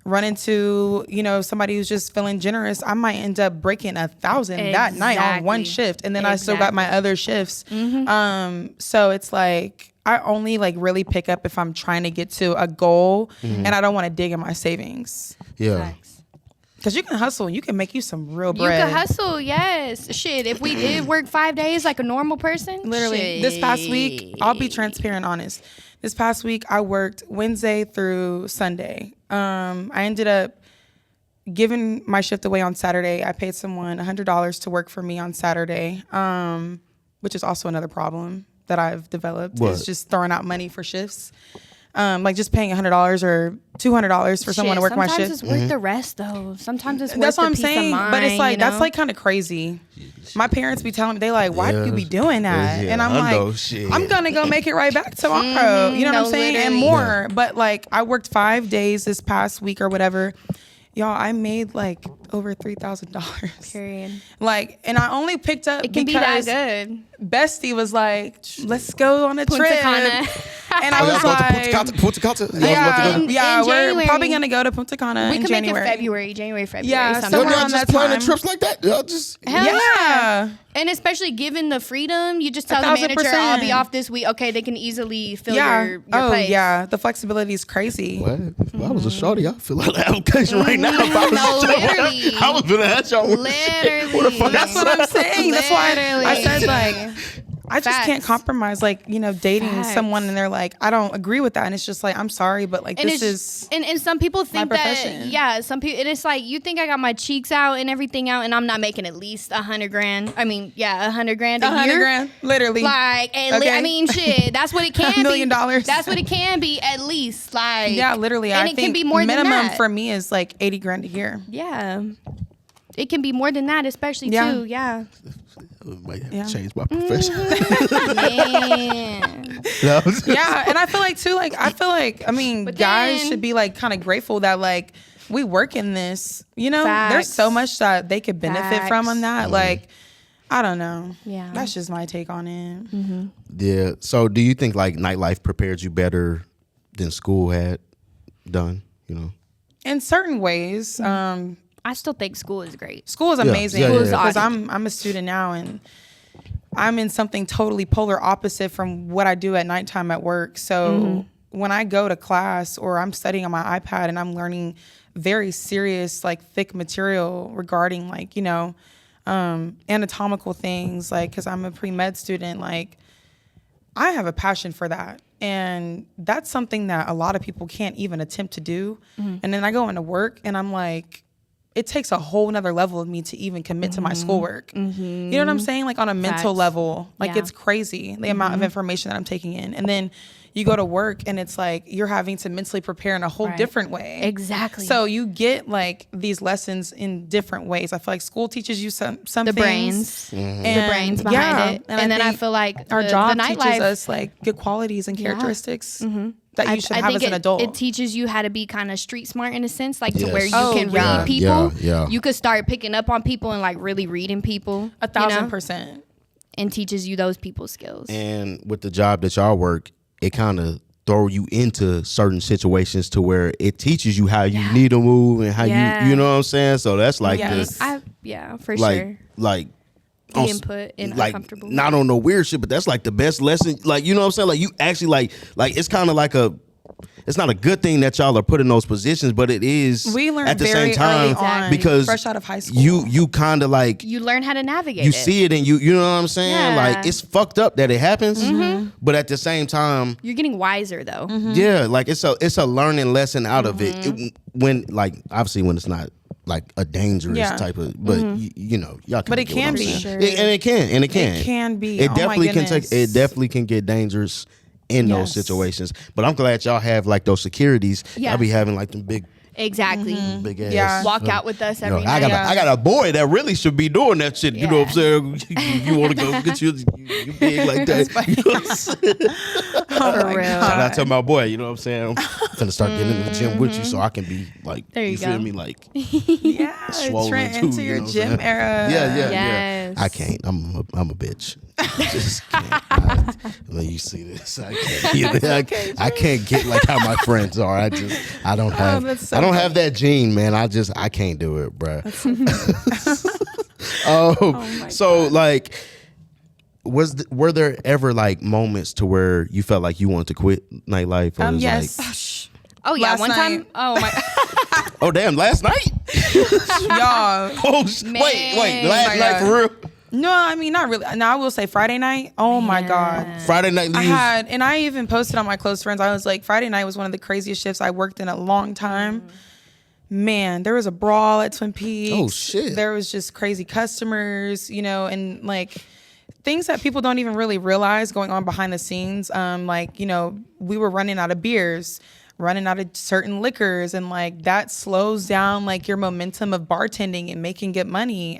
Speaker 2: run into, you know, somebody who's just feeling generous, I might end up breaking 1,000 that night on one shift. And then I still got my other shifts. So it's like, I only like really pick up if I'm trying to get to a goal and I don't want to dig in my savings.
Speaker 1: Yeah.
Speaker 2: Because you can hustle. You can make you some real bread.
Speaker 3: You can hustle, yes. Shit, if we did work 5 days like a normal person.
Speaker 2: Literally. This past week, I'll be transparent, honest. This past week, I worked Wednesday through Sunday. I ended up giving my shift away on Saturday. I paid someone $100 to work for me on Saturday, which is also another problem that I've developed. Is just throwing out money for shifts. Like just paying $100 or $200 for someone to work my shift.
Speaker 3: Sometimes it's worth the rest though. Sometimes it's worth
Speaker 2: that's what
Speaker 3: the
Speaker 2: I'm
Speaker 3: peace
Speaker 2: saying.
Speaker 3: of mind,
Speaker 2: but it's like,
Speaker 3: you know?
Speaker 2: that's like kind of crazy. My parents be telling me, they like, why do you be doing that? And I'm like, I'm going to go make it right back tomorrow. You know what I'm saying? Literally. And more. But like I worked 5 days this past week or whatever. Y'all, I made like over $3,000.
Speaker 3: Period.
Speaker 2: Like, and I only picked up
Speaker 3: it can
Speaker 2: because
Speaker 3: be that good.
Speaker 2: Bestie was like, let's go on a
Speaker 3: Punta
Speaker 2: trip.
Speaker 3: Cana.
Speaker 2: And I was like,
Speaker 1: Punta Cana?
Speaker 2: Yeah,
Speaker 3: in
Speaker 2: we're
Speaker 3: January,
Speaker 2: probably going to go to Punta Cana in January.
Speaker 3: Make it January, February.
Speaker 2: Yeah,
Speaker 3: something.
Speaker 2: somewhere
Speaker 1: Y'all
Speaker 2: on
Speaker 1: just
Speaker 2: that
Speaker 1: planning
Speaker 2: time.
Speaker 1: trips like that? Y'all just...
Speaker 3: Hell
Speaker 2: yeah.
Speaker 3: And especially given the freedom, you just tell the manager, I'll be off this week. Okay, they can easily fill your place.
Speaker 2: Yeah, the flexibility is crazy.
Speaker 1: What? If I was a shorty, I'd fill out the application right now. If I was
Speaker 3: literally.
Speaker 1: I was gonna ask y'all.
Speaker 3: Literally.
Speaker 2: That's what I'm saying. That's why I said like, I just
Speaker 3: Facts.
Speaker 2: can't compromise, like, you know, dating someone and they're like, I don't agree with that. And it's just like, I'm sorry, but like,
Speaker 3: and
Speaker 2: this is
Speaker 3: and some people think that, some people, and it's like, you think I got my cheeks out and everything out and I'm not making at least $100,000. I mean, yeah, $100,000 a year.
Speaker 2: $100,000, literally.
Speaker 3: Like, I mean, shit, that's what it can be.
Speaker 2: $1 million.
Speaker 3: That's what it can be at least. Like,
Speaker 2: yeah, literally.
Speaker 3: And
Speaker 2: I
Speaker 3: it
Speaker 2: think
Speaker 3: can be more
Speaker 2: minimum
Speaker 3: than that.
Speaker 2: for me is like $80,000 a year.
Speaker 3: Yeah. It can be more than that, especially too. Yeah.
Speaker 1: Might have to change my profession.
Speaker 3: Man.
Speaker 2: Yeah, and I feel like too, like I mean,
Speaker 3: But
Speaker 2: guys
Speaker 3: then-
Speaker 2: should be like kind of grateful that like we work in this. You know,
Speaker 3: Facts.
Speaker 2: there's so much that they could benefit from on that. Like, I don't know.
Speaker 3: Yeah.
Speaker 2: That's just my take on it.
Speaker 3: Mm-hmm.
Speaker 1: Yeah. So, do you think like nightlife prepared you better than school had done? You know,
Speaker 2: In certain ways,
Speaker 3: I still think school is great.
Speaker 2: school is amazing
Speaker 1: Yeah,
Speaker 2: because
Speaker 3: awesome.
Speaker 2: I'm a student now and I'm in something totally polar opposite from what I do at nighttime at work. So when I go to class or I'm studying on my iPad and I'm learning very serious, like thick material regarding like, you know, anatomical things, like, because I'm a pre-med student, like I have a passion for that. And that's something that a lot of people can't even attempt to do. And then I go into work and I'm like, it takes a whole nother level of me to even commit to my schoolwork. You know what I'm saying? Like on a mental level, like it's crazy the amount of information that I'm taking in. And then you go to work and it's like you're having to mentally prepare in a whole different way.
Speaker 3: Exactly.
Speaker 2: So you get like these lessons in different ways. I feel like school teaches you some
Speaker 3: the
Speaker 2: things.
Speaker 3: brains.
Speaker 2: And
Speaker 3: The brains behind it. And then I
Speaker 2: think
Speaker 3: feel like
Speaker 2: our
Speaker 3: the
Speaker 2: job
Speaker 3: nightlife
Speaker 2: teaches us like good qualities and characteristics. that you should have as an adult.
Speaker 3: It teaches you how to be kind of street smart in a sense, like to where you can read people. You could start picking up on people and like really reading people.
Speaker 2: 1,000%.
Speaker 3: And teaches you those people skills.
Speaker 1: And with the job that y'all work, it kind of throw you into certain situations to where it teaches you how you need to move and how you know what I'm saying? So that's like
Speaker 3: for sure.
Speaker 1: Like
Speaker 3: the input and
Speaker 1: like
Speaker 3: uncomfortable.
Speaker 1: Not on no weird shit, but that's like the best lesson. Like, you know what I'm saying? Like you actually like it's kind of like it's not a good thing that y'all are put in those positions, but it is.
Speaker 2: We learned
Speaker 1: at the
Speaker 2: very
Speaker 1: same time
Speaker 2: early on,
Speaker 1: because
Speaker 2: fresh out of high school.
Speaker 1: You kind of like
Speaker 3: you learn how to navigate.
Speaker 1: You see it and you know what I'm saying?
Speaker 3: Yeah.
Speaker 1: Like it's fucked up that it happens, but at the same time,
Speaker 3: you're getting wiser though.
Speaker 1: Yeah, like it's a learning lesson out of it. When like obviously when it's not like a dangerous type of, but you know y'all.
Speaker 2: But it can be,
Speaker 3: sure.
Speaker 1: and it can be. It definitely can take. It definitely can get dangerous in those situations. But I'm glad y'all have like those securities. Y'all be having like them big.
Speaker 3: Exactly.
Speaker 1: Big ass.
Speaker 3: Walk out with us every night.
Speaker 1: I got a boy that really should be doing that shit. You know what I'm saying? You want to go get you big like that. You know what I'm saying?
Speaker 3: For real.
Speaker 1: Shout out to my boy. You know what I'm saying? I'm finna start getting in the gym with you so I can be like,
Speaker 3: there you
Speaker 1: feel
Speaker 3: go.
Speaker 1: me? Like,
Speaker 2: swollen
Speaker 1: too.
Speaker 2: Into your gym era.
Speaker 1: Yeah. I can't. I'm a bitch. I just can't. When you see this, I can't. I can't get like how my friends are. I don't have. I don't have that gene, man. I can't do it, bruh. So like, were there ever like moments to where you felt like you wanted to quit nightlife? Or
Speaker 2: Yes.
Speaker 3: Oh yeah,
Speaker 2: last
Speaker 3: one
Speaker 2: night.
Speaker 3: time. Oh my.
Speaker 1: Oh damn! Last night,
Speaker 2: y'all.
Speaker 1: Wait! Last night for real?
Speaker 2: No, I mean not really. No, I will say Friday night. Oh my God.
Speaker 1: Friday night.
Speaker 2: I even posted on my close friends. I was like, Friday night was one of the craziest shifts I worked in a long time. Man, there was a brawl at Twin Peaks.
Speaker 1: Oh shit.
Speaker 2: There was just crazy customers, and like things that people don't even really realize going on behind the scenes. Like, we were running out of beers, running out of certain liquors, and like that slows down like your momentum of bartending and making good money.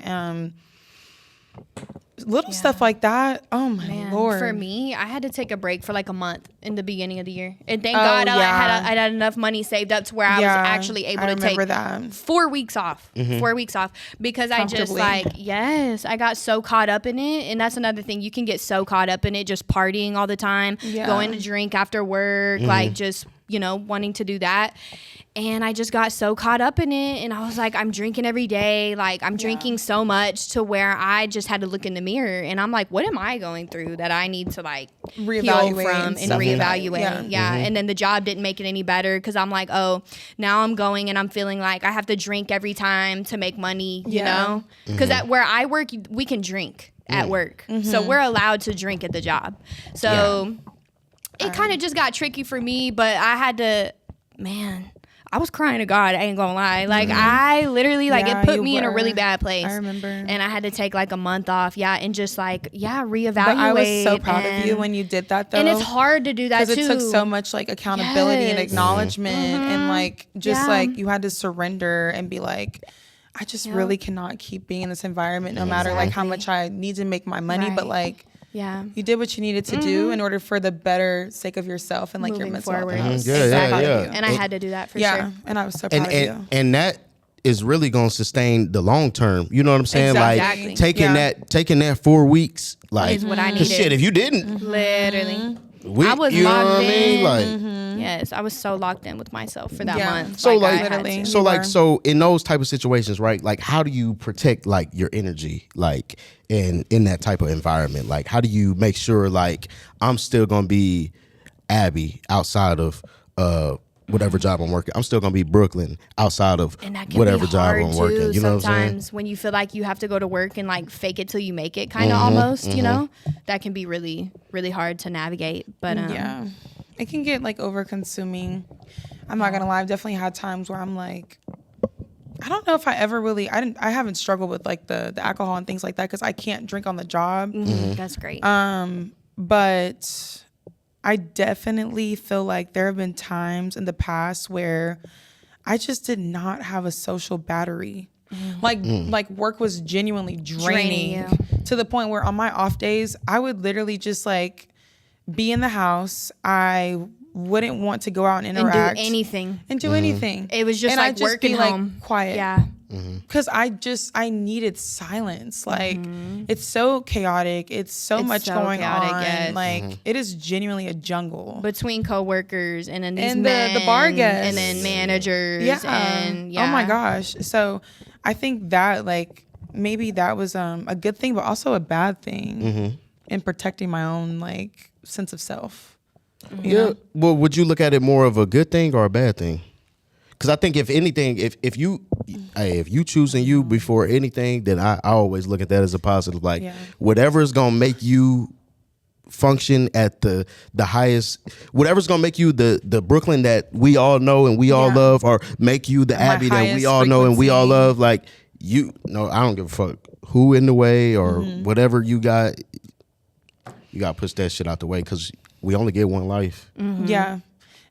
Speaker 2: Little stuff like that. Oh my Lord.
Speaker 3: For me, I had to take a break for like a month in the beginning of the year. And thank God I had enough money saved up to where I was actually able to take 4 weeks off. 4 weeks off. Because I just I got so caught up in it. And that's another thing. You can get so caught up in it, just partying all the time, going to drink after work, like just, wanting to do that. And I just got so caught up in it. And I was like, I'm drinking every day. Like, I'm drinking so much to where I just had to look in the mirror. And I'm like, what am I going through that I need to, like, heal from and reevaluate? And then the job didn't make it any better because I'm like, oh, now I'm going and I'm feeling like I have to drink every time to make money, you know? Because at where I work, we can drink at work. So we're allowed to drink at the job. So it kind of just got tricky for me. But I had to, I was crying to God. I ain't gonna lie. Like I literally, like it put me in a really bad place.
Speaker 2: I remember.
Speaker 3: And I had to take like a month off. And just like, reevaluate. But
Speaker 2: I was so proud of you when you did that though.
Speaker 3: And it's hard to do that too.
Speaker 2: Because it took so much like accountability and acknowledgement and like just like you had to surrender and be like, I just really cannot keep being in this environment no matter like how much I need to make my money. But like, you did what you needed to do in order for the better sake of yourself and like your mental health.
Speaker 3: And I had to do that for sure.
Speaker 2: And I was so proud of you.
Speaker 1: And that is really going to sustain the long term. You know what I'm saying?
Speaker 2: Exactly.
Speaker 1: Like taking that 4 weeks, like
Speaker 3: is what I needed.
Speaker 1: Shit, if you didn't,
Speaker 3: literally,
Speaker 1: I
Speaker 3: was
Speaker 1: you know
Speaker 3: locked
Speaker 1: what I mean?
Speaker 3: in.
Speaker 1: Like.
Speaker 3: Yes, I was so locked in with myself for that month.
Speaker 1: So in those type of situations, right? Like, how do you protect like your energy, like in that type of environment? Like, how do you make sure like I'm still gonna be Abby outside of whatever job I'm working? I'm still gonna be Brooklyn outside of whatever job I'm working. You know what I'm saying?
Speaker 3: Sometimes when you feel like you have to go to work and like fake it till you make it, kind of almost, you know, that can be really, really hard to navigate. But
Speaker 2: it can get like over consuming. I'm not gonna lie. I've definitely had times where I'm like, I don't know if I ever really, I haven't struggled with like the alcohol and things like that because I can't drink on the job.
Speaker 3: That's great.
Speaker 2: But I definitely feel like there have been times in the past where I just did not have a social battery. Like work was genuinely draining to the point where on my off days, I would literally just like be in the house. I wouldn't want to go out and interact.
Speaker 3: And do anything. It was just
Speaker 2: and
Speaker 3: like
Speaker 2: I'd just
Speaker 3: work and home.
Speaker 2: Like quiet.
Speaker 3: Yeah.
Speaker 2: Because I needed silence. Like it's so chaotic. It's so much going chaotic, on. Yes. Like it is genuinely a jungle
Speaker 3: between coworkers and then these
Speaker 2: and
Speaker 3: men,
Speaker 2: the bar guests
Speaker 3: and then managers.
Speaker 2: Yeah.
Speaker 3: And
Speaker 2: oh my gosh. So I think that like maybe that was a good thing, but also a bad thing in protecting my own like sense of self. You know?
Speaker 1: Well, would you look at it more of a good thing or a bad thing? Because I think if anything, if you choosing you before anything, then I always look at that as a positive. Like whatever is gonna make you function at the highest, whatever's gonna make you the Brooklyn that we all know and we all love, or make you the Abby that we all know and we all love. Like I don't give a fuck who in the way or whatever you got. You gotta push that shit out the way because we only get one life.
Speaker 2: Yeah.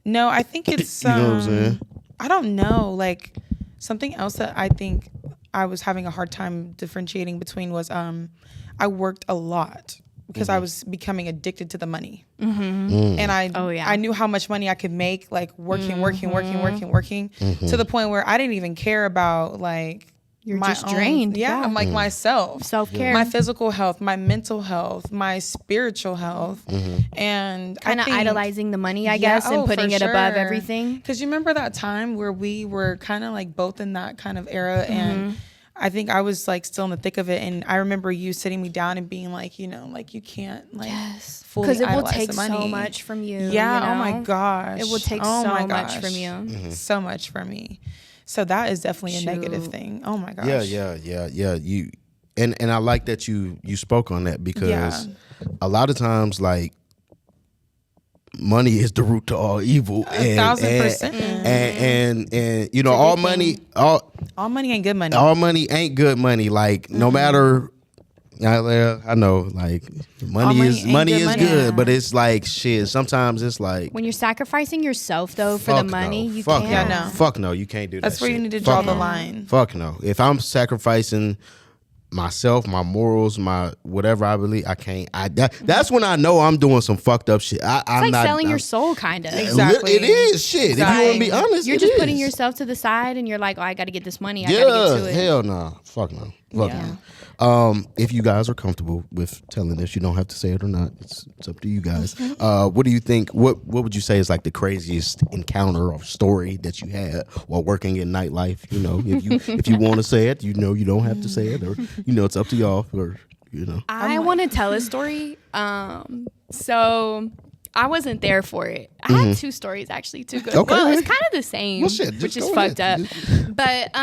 Speaker 2: No, I think it's
Speaker 1: you know what I'm saying?
Speaker 2: I don't know. Like something else that I think I was having a hard time differentiating between was I worked a lot because I was becoming addicted to the money. And I knew how much money I could make, like working to the point where I didn't even care about like
Speaker 3: you're just drained.
Speaker 2: I'm like myself,
Speaker 3: self-care,
Speaker 2: my physical health, my mental health, my spiritual health, and
Speaker 3: kind of idolizing the money, I guess, and putting it above everything.
Speaker 2: Because you remember that time where we were kind of like both in that kind of era, and I think I was like still in the thick of it, and I remember you sitting me down and being like, like you can't like fully
Speaker 3: because it will
Speaker 2: idolize
Speaker 3: take
Speaker 2: the money.
Speaker 3: so much from you.
Speaker 2: Yeah.
Speaker 3: You know?
Speaker 2: Oh my gosh.
Speaker 3: It will take so much from you.
Speaker 2: So much from me. So that is definitely a negative thing. Oh my gosh.
Speaker 1: Yeah. You and I like that you spoke on that because a lot of times like money is the root to all evil.
Speaker 2: 1,000%.
Speaker 1: And you know all money
Speaker 2: ain't good money.
Speaker 1: All money ain't good money. Like no matter. I know, like money is good, but it's like shit. Sometimes it's like
Speaker 3: when you're sacrificing yourself though for the money, you can't.
Speaker 1: Fuck no, you can't do that.
Speaker 2: That's where
Speaker 1: shit.
Speaker 2: you need to draw the line.
Speaker 1: Fuck no. If I'm sacrificing myself, my morals, my whatever I believe, I can't. That's when I know I'm doing some fucked up shit.
Speaker 3: I'm like selling your soul, kind of.
Speaker 2: Exactly.
Speaker 1: It is shit. Exactly. If you want to be honest,
Speaker 3: you're just putting yourself to the side, and you're like, oh, I got to get this money. I got to get to it.
Speaker 1: Hell no. Fuck no. Fuck no. If you guys are comfortable with telling this, you don't have to say it or not. It's up to you guys. What do you think? What would you say is like the craziest encounter or story that you had while working in nightlife? You know, if you want to say it, you don't have to say it, or it's up to y'all. Or
Speaker 3: I want to tell a story. So I wasn't there for it. I had two stories actually, too good.
Speaker 1: Okay.
Speaker 3: Well, it's kind of the same, which is fucked up. But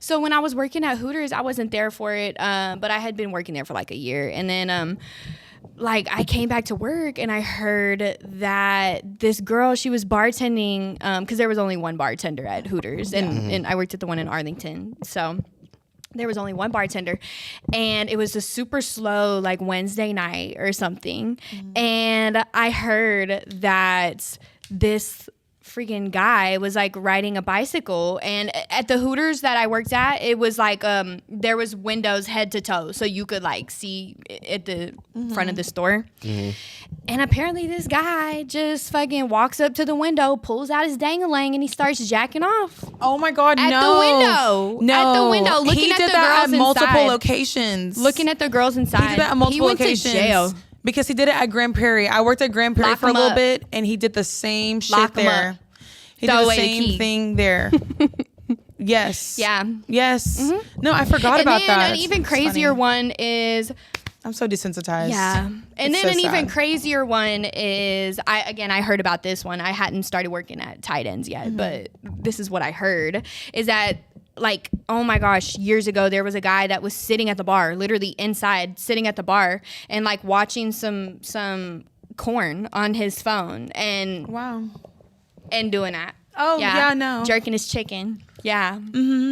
Speaker 3: so when I was working at Hooters, I wasn't there for it, but I had been working there for like a year. And then like I came back to work and I heard that this girl, she was bartending because there was only one bartender at Hooters. And I worked at the one in Arlington. So there was only one bartender. And it was a super slow like Wednesday night or something. And I heard that this freaking guy was like riding a bicycle, and at the Hooters that I worked at, it was like there was windows head to toe, so you could like see at the front of the store. And apparently this guy just fucking walks up to the window, pulls out his dang-a-lang, and he starts jacking off.
Speaker 2: Oh my god,
Speaker 3: at the window, looking at the girls
Speaker 2: at multiple
Speaker 3: inside.
Speaker 2: Locations,
Speaker 3: looking at the girls inside.
Speaker 2: He did that at multiple locations.
Speaker 3: Went to jail.
Speaker 2: Because he did it at Grand Prairie. I worked at Grand Prairie for a little bit, and he did the same shit there. He did the same thing there. Yes.
Speaker 3: Yeah.
Speaker 2: Yes. No, I forgot about that.
Speaker 3: An even crazier one is...
Speaker 2: I'm so desensitized.
Speaker 3: Yeah. And then an even crazier one is... I heard about this one. I hadn't started working at Tight Ends yet, but this is what I heard, is that like, oh my gosh, years ago, there was a guy that was sitting at the bar, literally inside, sitting at the bar, and like watching some corn on his phone and doing that.
Speaker 2: Oh yeah, no,
Speaker 3: jerking his chicken. Yeah,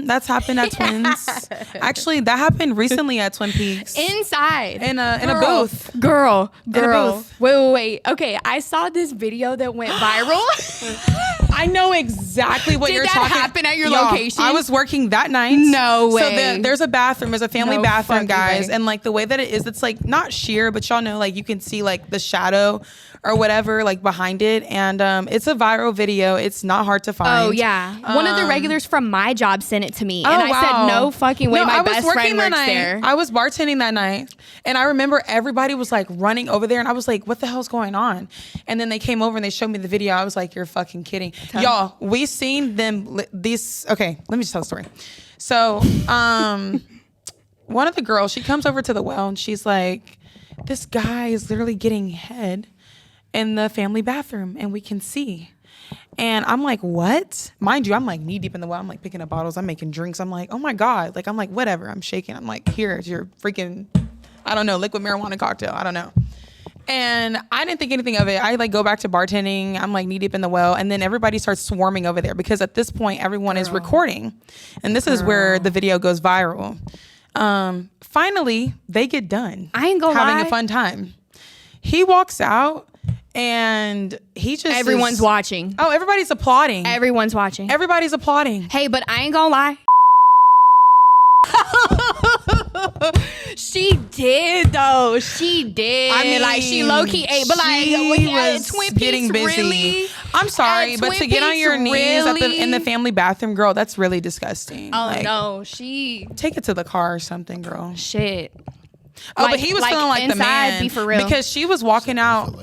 Speaker 2: that's happened at Twins. Actually, that happened recently at Twin Peaks.
Speaker 3: Inside
Speaker 2: in a booth,
Speaker 3: girl. In a booth. Wait. Okay, I saw this video that went viral.
Speaker 2: I know exactly exactly what you're talking.
Speaker 3: Did that happen at your location?
Speaker 2: I was working that night.
Speaker 3: No way.
Speaker 2: So there's a bathroom. There's a family bathroom, guys.
Speaker 3: Way.
Speaker 2: And like the way that it is, it's like not sheer, but y'all know like you can see like the shadow or whatever like behind it. And it's a viral video. It's not hard to find.
Speaker 3: Oh yeah. One of the regulars from my job sent it to me. And I said, no fucking way. My best friend works there.
Speaker 2: I was bartending that night. And I remember everybody was like running over there. And I was like, what the hell's going on? And then they came over and they showed me the video. I was like, you're fucking kidding. Y'all, we seen them, okay, let me just tell the story. So, one of the girls, she comes over to the well and she's like, this guy is literally getting head in the family bathroom and we can see. And I'm like, what? Mind you, I'm like knee deep in the well. I'm like picking up bottles. I'm making drinks. I'm like, oh my God. Like, I'm like, whatever. I'm shaking. I'm like, here's your freaking, I don't know, liquid marijuana cocktail. I don't know. And I didn't think anything of it. I like go back to bartending. I'm like knee deep in the well. And then everybody starts swarming over there because at this point, everyone is recording. And this is where the video goes viral. Finally, they get done.
Speaker 3: I ain't gonna
Speaker 2: having
Speaker 3: lie.
Speaker 2: a fun time. He walks out and he just
Speaker 3: Everyone's watching.
Speaker 2: Oh, everybody's applauding.
Speaker 3: Everyone's watching.
Speaker 2: Everybody's applauding.
Speaker 3: Hey, but I ain't gonna lie. She did though. She did.
Speaker 2: I mean,
Speaker 3: like she low key ate, but like
Speaker 2: she
Speaker 3: at
Speaker 2: was
Speaker 3: Twin
Speaker 2: getting
Speaker 3: Peaks,
Speaker 2: busy.
Speaker 3: really?
Speaker 2: I'm sorry,
Speaker 3: At
Speaker 2: but
Speaker 3: Twin
Speaker 2: to get on
Speaker 3: Peaks,
Speaker 2: your knees
Speaker 3: really?
Speaker 2: in the family bathroom, girl, that's really disgusting.
Speaker 3: Oh
Speaker 2: like,
Speaker 3: no, she
Speaker 2: take it to the car or something, girl.
Speaker 3: shit.
Speaker 2: Oh,
Speaker 3: Like-
Speaker 2: but he was
Speaker 3: like
Speaker 2: feeling like the
Speaker 3: inside,
Speaker 2: man
Speaker 3: be for real.
Speaker 2: because she was walking out,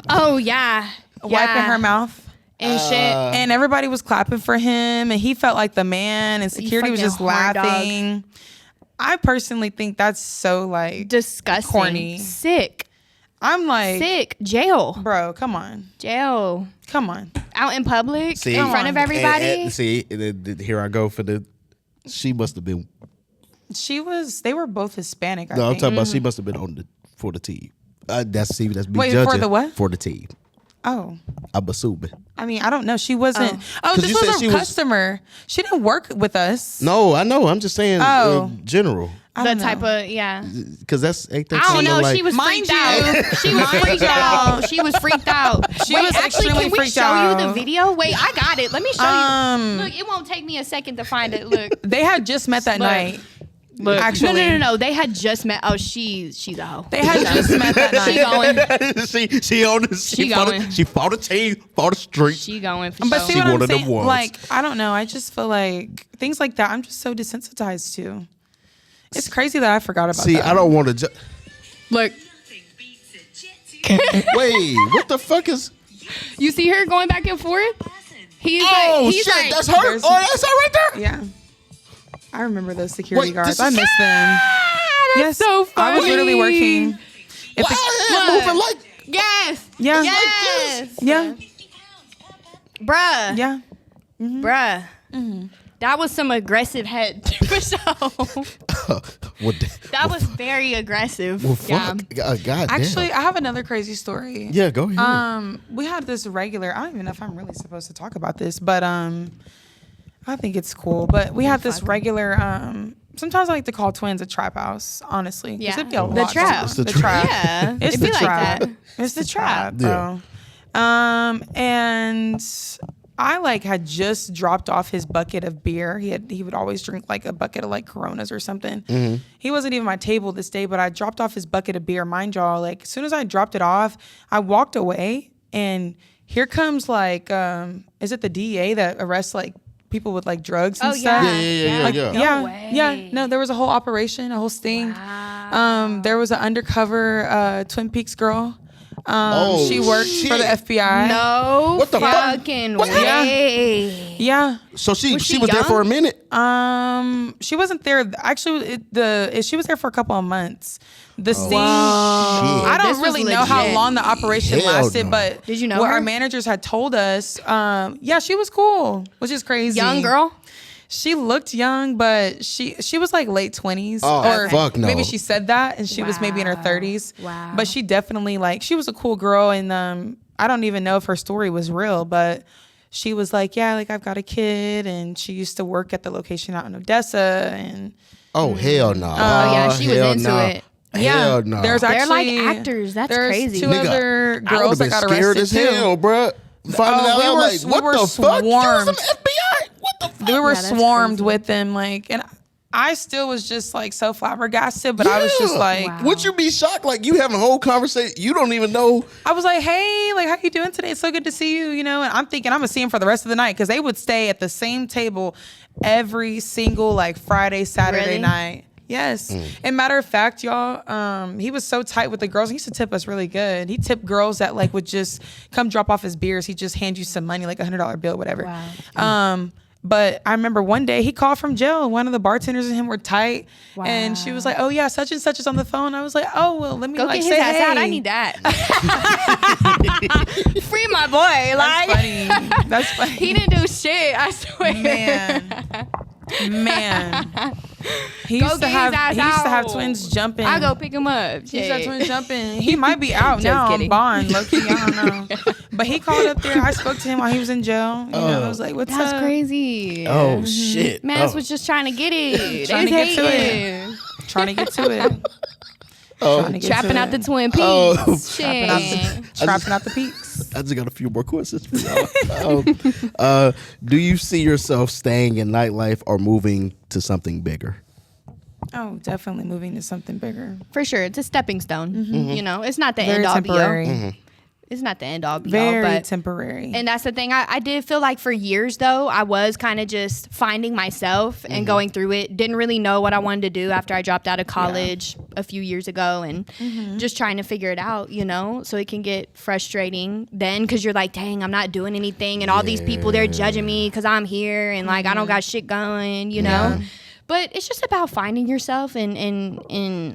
Speaker 3: Oh yeah,
Speaker 2: wiping her mouth.
Speaker 3: and shit.
Speaker 2: And everybody was clapping for him, and he felt like the man, and security was
Speaker 3: fucking
Speaker 2: just
Speaker 3: hard dog.
Speaker 2: laughing. I personally think that's so like
Speaker 3: Disgusting.
Speaker 2: corny.
Speaker 3: Sick.
Speaker 2: I'm like,
Speaker 3: Sick. Jail.
Speaker 2: bro, come on,
Speaker 3: Jail.
Speaker 2: come on.
Speaker 3: Out in public in front of everybody.
Speaker 1: Here I go for the. She must have been.
Speaker 2: They were both Hispanic. I
Speaker 1: No, I'm
Speaker 2: think.
Speaker 1: talking about she must have been for the team. That's me
Speaker 2: Wait,
Speaker 1: judging
Speaker 2: for the what?
Speaker 1: For the team.
Speaker 2: Oh,
Speaker 1: I'm assuming.
Speaker 2: I mean, I don't know. She wasn't. Oh,
Speaker 1: 'Cause
Speaker 2: this
Speaker 1: you said
Speaker 2: was
Speaker 1: she
Speaker 2: a
Speaker 1: was-
Speaker 2: customer. She didn't work with us.
Speaker 1: No, I know. I'm just saying general.
Speaker 2: I
Speaker 3: The
Speaker 2: don't know.
Speaker 3: type of
Speaker 1: Because ain't that
Speaker 3: I don't
Speaker 1: kinda
Speaker 3: know.
Speaker 1: like,
Speaker 3: She was
Speaker 2: Mind
Speaker 3: freaked out. She was freaked out. She was freaked out.
Speaker 2: She
Speaker 3: Wait,
Speaker 2: was
Speaker 3: actually,
Speaker 2: extremely
Speaker 3: can we
Speaker 2: freaked
Speaker 3: show
Speaker 2: out.
Speaker 3: you the video? Wait, I got it. Let me show you. Look, it won't take me a second to find it. Look.
Speaker 2: They had just met that night.
Speaker 3: Look.
Speaker 2: Actually,
Speaker 3: No. They had just met. Oh, she's a hoe.
Speaker 2: They had just met that night.
Speaker 3: She going.
Speaker 1: she on the, she fought the team, fought the street.
Speaker 3: She going for
Speaker 2: But
Speaker 3: sure.
Speaker 2: see
Speaker 1: She
Speaker 2: what I'm
Speaker 1: one of them
Speaker 2: saying?
Speaker 1: ones.
Speaker 2: Like, I don't know. I just feel like things like that. I'm just so desensitized to. It's crazy that I forgot about that.
Speaker 1: I don't want to.
Speaker 3: Look,
Speaker 1: Wait, what the fuck is?
Speaker 3: you see her going back and forth? He's
Speaker 1: Oh
Speaker 3: like, he's
Speaker 1: shit,
Speaker 3: like,
Speaker 1: that's her.
Speaker 2: There's-
Speaker 1: Oh, that's her right there.
Speaker 2: Yeah. I remember those security
Speaker 1: Wait,
Speaker 2: guards.
Speaker 1: this
Speaker 2: I
Speaker 1: is-
Speaker 2: miss them.
Speaker 3: That's so funny.
Speaker 2: I was literally working. If
Speaker 1: Why
Speaker 2: the-
Speaker 1: are they moving like?
Speaker 3: Yes.
Speaker 2: Yeah.
Speaker 3: Yes.
Speaker 2: Yeah.
Speaker 3: Bruh.
Speaker 2: Yeah.
Speaker 3: Bruh. That was some aggressive head for sure.
Speaker 1: What?
Speaker 3: That was very aggressive.
Speaker 1: Well,
Speaker 3: Yeah.
Speaker 1: fuck. God damn.
Speaker 2: Actually, I have another crazy story.
Speaker 1: Yeah, go ahead.
Speaker 2: We had this regular. I don't even know if I'm really supposed to talk about this, but I think it's cool. But we had this regular. Sometimes I like to call twins a trap house. Honestly, 'cause
Speaker 3: Yeah.
Speaker 2: it'd be a
Speaker 3: The
Speaker 2: lot.
Speaker 3: trap.
Speaker 1: It's the
Speaker 2: The
Speaker 1: trap.
Speaker 2: trap.
Speaker 3: Yeah.
Speaker 2: It's
Speaker 3: It'd
Speaker 2: the
Speaker 3: be like
Speaker 2: trap.
Speaker 3: that.
Speaker 2: It's the trap,
Speaker 1: Yeah.
Speaker 2: bro. And I like had just dropped off his bucket of beer. He would always drink like a bucket of like Coronas or something.
Speaker 1: Mm-hmm.
Speaker 2: He wasn't even my table this day, but I dropped off his bucket of beer. Mind y'all, like as soon as I dropped it off, I walked away and here comes like, is it the DEA that arrests like people with like drugs and
Speaker 3: Oh,
Speaker 2: stuff?
Speaker 3: yeah.
Speaker 2: Like,
Speaker 1: Yeah.
Speaker 3: No
Speaker 2: yeah,
Speaker 3: way.
Speaker 2: yeah. No, there was a whole operation, a whole sting.
Speaker 3: Wow.
Speaker 2: There was an undercover Twin Peaks girl.
Speaker 1: Oh,
Speaker 2: She worked for the
Speaker 1: shit.
Speaker 2: FBI.
Speaker 3: No
Speaker 1: What the fuck?
Speaker 3: fucking
Speaker 1: What?
Speaker 3: way.
Speaker 2: Yeah.
Speaker 1: So she
Speaker 3: Was she
Speaker 1: was there
Speaker 3: young?
Speaker 1: for a minute.
Speaker 2: She wasn't there. Actually, she was there for a couple of months. The sting.
Speaker 1: Shit.
Speaker 2: I
Speaker 3: This
Speaker 2: don't
Speaker 3: was
Speaker 2: really know how
Speaker 3: legit.
Speaker 2: long the operation
Speaker 1: Hell
Speaker 2: lasted,
Speaker 1: no.
Speaker 2: but
Speaker 3: Did you know
Speaker 2: what
Speaker 3: her?
Speaker 2: our managers had told us? Yeah, she was cool, which is crazy.
Speaker 3: Young girl.
Speaker 2: She looked young, but she was like late 20s.
Speaker 1: Oh,
Speaker 2: or
Speaker 1: fuck no.
Speaker 2: Maybe she said that, and she was maybe in her
Speaker 3: Wow.
Speaker 2: 30s.
Speaker 3: Wow.
Speaker 2: But she definitely she was a cool girl, and I don't even know if her story was real, but she was like, yeah, like I've got a kid, and she used to work at the location out in Odessa, and
Speaker 1: Oh hell no.
Speaker 3: Oh, yeah, she was
Speaker 1: hell
Speaker 3: into
Speaker 1: nah.
Speaker 3: it.
Speaker 1: Hell
Speaker 2: yeah,
Speaker 1: no.
Speaker 2: there's
Speaker 3: They're like
Speaker 2: actually
Speaker 3: actors. That's
Speaker 2: there's
Speaker 3: crazy.
Speaker 2: two
Speaker 1: Nigga,
Speaker 2: other
Speaker 1: I
Speaker 2: girls
Speaker 1: would've
Speaker 2: that
Speaker 1: been
Speaker 2: got
Speaker 1: scared
Speaker 2: arrested
Speaker 1: as
Speaker 2: too.
Speaker 1: hell, bruh. finding out. I was like, what the fuck? You was some FBI? What the fuck?
Speaker 2: We were swarmed with them, like, and I still was just like so flabbergasted, but I was just like,
Speaker 3: wow.
Speaker 1: Would you be shocked? Like you having a whole conversation, you don't even know.
Speaker 2: I was like, hey, like how you doing today? It's so good to see you, you know. And I'm thinking I'm gonna see him for the rest of the night because they would stay at the same table every single like Friday, Saturday night. Yes. And matter of fact, y'all, he was so tight with the girls. He used to tip us really good. He tipped girls that like would just come drop off his beers. He'd just hand you some money, like $100 bill, whatever.
Speaker 3: Wow.
Speaker 2: But I remember one day he called from jail. One of the bartenders and him were tight.
Speaker 3: Wow.
Speaker 2: And she was like, oh yeah, such and such is on the phone. I was like, oh, well, let me
Speaker 3: Go
Speaker 2: like
Speaker 3: get his
Speaker 2: say
Speaker 3: ass
Speaker 2: hey.
Speaker 3: out. I need that. Free my boy.
Speaker 2: That's funny. That's funny.
Speaker 3: He didn't do shit, I swear.
Speaker 2: Man. He used to have twins jumping.
Speaker 3: I go pick him up.
Speaker 2: He used to have twins jumping. He might be out now on bond, low key. I don't know. But he called up there. I spoke to him while he was in jail. You know, I was like, what's up?
Speaker 3: That's crazy.
Speaker 1: Oh, shit.
Speaker 3: Mans was just trying to get it.
Speaker 2: Trying to get to it. Trying to get to it.
Speaker 3: Trapping out the Twin Peaks.
Speaker 2: Trapping out the peaks.
Speaker 1: I just got a few more questions for y'all. Do you see yourself staying in nightlife or moving to something bigger?
Speaker 2: Oh, definitely moving to something bigger.
Speaker 3: For sure. It's a stepping stone.
Speaker 2: Mm-hmm.
Speaker 3: You know, it's not the
Speaker 2: Very
Speaker 3: end all
Speaker 2: temporary.
Speaker 3: be all. It's not the end all be all.
Speaker 2: Very temporary.
Speaker 3: And that's the thing. I did feel like for years, though, I was kind of just finding myself and going through it. Didn't really know what I wanted to do after I dropped out of college a few years ago and just trying to figure it out, you know? So it can get frustrating then because you're like, dang, I'm not doing anything. And all these people, they're judging me because I'm here and like I don't got shit going, you know? But it's just about finding yourself and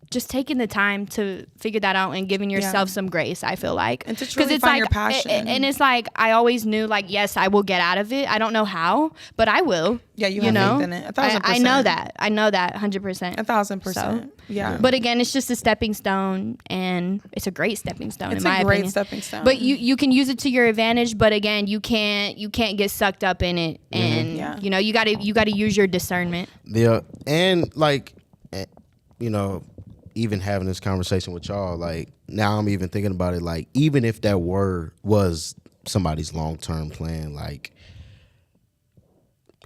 Speaker 3: just taking the time to figure that out and giving yourself some grace, I feel like.
Speaker 2: And to truly find your passion.
Speaker 3: And it's like, I always knew, like, yes, I will get out of it. I don't know how, but I will.
Speaker 2: Yeah, you have faith in it. 1,000%.
Speaker 3: I know that. I know that 100%.
Speaker 2: 1,000%.
Speaker 3: So,
Speaker 2: yeah.
Speaker 3: But again, it's just a stepping stone, and it's a great stepping stone, in my opinion.
Speaker 2: It's a great stepping stone.
Speaker 3: But you can use it to your advantage, but again, you can't get sucked up in it. And, you know, you gotta use your discernment.
Speaker 1: Yeah. And, like, you know, even having this conversation with y'all, like now I'm even thinking about it, like even if that was somebody's long-term plan, like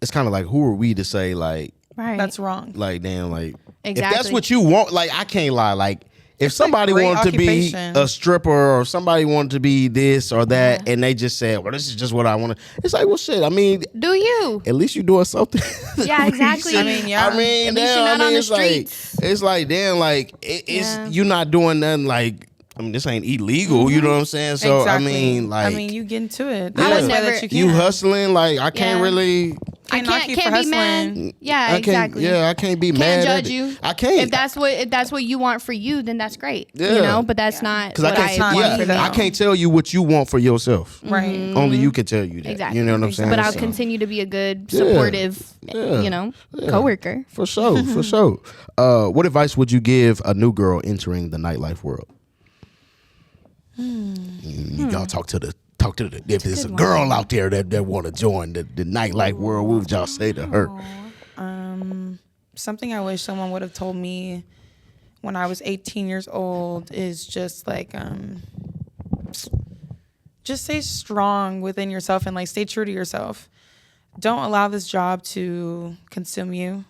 Speaker 1: it's kind of like who are we to say like
Speaker 2: that's wrong, like
Speaker 1: damn, like
Speaker 3: exactly.
Speaker 1: If that's what you want, like I can't lie, like if somebody wanted to be a stripper or somebody wanted to be this or that and they just said, well, this is just what I want to, it's like, well, shit, I mean,
Speaker 3: do you?
Speaker 1: At least you're doing something.
Speaker 3: Yeah, exactly.
Speaker 2: I mean, yeah.
Speaker 3: At least you're not on the streets.
Speaker 1: It's like, damn, like, it's you're not doing nothing like, I mean, this ain't illegal, you know what I'm saying? So,
Speaker 2: exactly.
Speaker 1: I
Speaker 2: mean, you get into it.
Speaker 3: I would never.
Speaker 1: You hustling, like, I can't really.
Speaker 3: I can't be mad. Yeah, exactly.
Speaker 1: I can't be mad.
Speaker 3: Can't judge you.
Speaker 1: I can't.
Speaker 3: If that's what you want for you, then that's great. Yeah. You know, but that's not what
Speaker 1: I can't tell you what you want for yourself.
Speaker 2: Right.
Speaker 1: Only you can tell you that.
Speaker 3: Exactly.
Speaker 1: You know what I'm saying?
Speaker 3: But I'll continue to be a good, supportive, you know, coworker.
Speaker 1: For sure. For sure. What advice would you give a new girl entering the nightlife world? You gotta talk to the if there's a girl out there that want to join the nightlife world, what would y'all say to her?
Speaker 2: Something I wish someone would have told me when I was 18 years old is just like just stay strong within yourself and like stay true to yourself. Don't allow this job to consume you.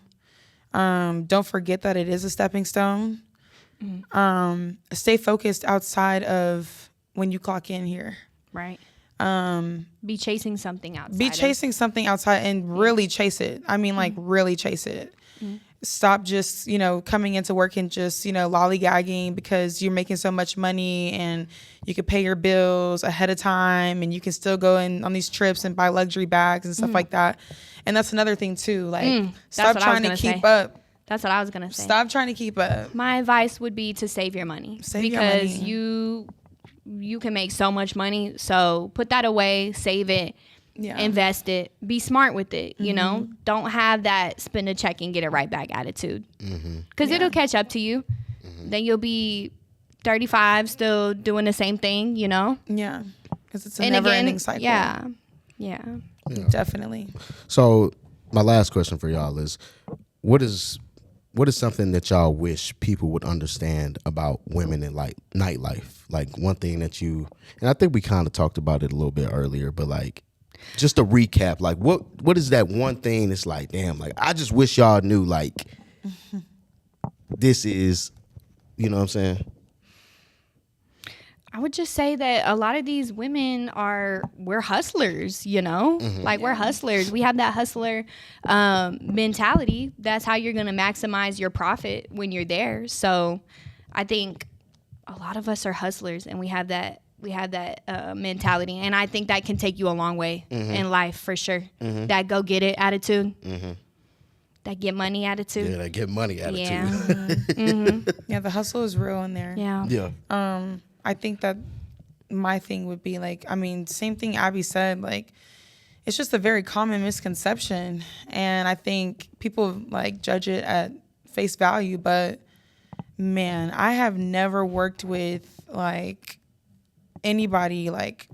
Speaker 2: Don't forget that it is a stepping stone. Stay focused outside of when you clock in here.
Speaker 3: Right. Be chasing something outside.
Speaker 2: Be chasing something outside and really chase it. I mean, like really chase it. Stop just, you know, coming into work and just, you know, lollygagging because you're making so much money and you can pay your bills ahead of time and you can still go in on these trips and buy luxury bags and stuff like that. And that's another thing too. Like, stop trying to keep up.
Speaker 3: That's what I was going to say.
Speaker 2: Stop trying to keep up.
Speaker 3: My advice would be to save your money. Because you can make so much money. So put that away, save it, invest it, be smart with it. You know, don't have that spend a check and get it right back attitude. Because it'll catch up to you. Then you'll be 35 still doing the same thing, you know?
Speaker 2: Yeah. Because it's a never-ending cycle.
Speaker 3: Yeah.
Speaker 2: Definitely.
Speaker 1: So my last question for y'all is, what is what is something that y'all wish people would understand about women in like nightlife? Like one thing that you, and I think we kind of talked about it a little bit earlier, but like just a recap, like what is that one thing that's like, damn, like I just wish y'all knew like this is, you know what I'm saying?
Speaker 3: I would just say that a lot of these women we're hustlers, you know? Like, we're hustlers. We have that hustler mentality. That's how you're going to maximize your profit when you're there. So I think a lot of us are hustlers, and we have that mentality. And I think that can take you a long way in life, for sure. That go-get-it attitude. That get money attitude.
Speaker 1: Yeah, that get money attitude.
Speaker 3: Yeah.
Speaker 2: Yeah, the hustle is real in there.
Speaker 3: Yeah.
Speaker 2: I think that my thing would be like, I mean, same thing Abby said, like, it's just a very common misconception. And I think people like judge it at face value, but man, I have never worked with like anybody like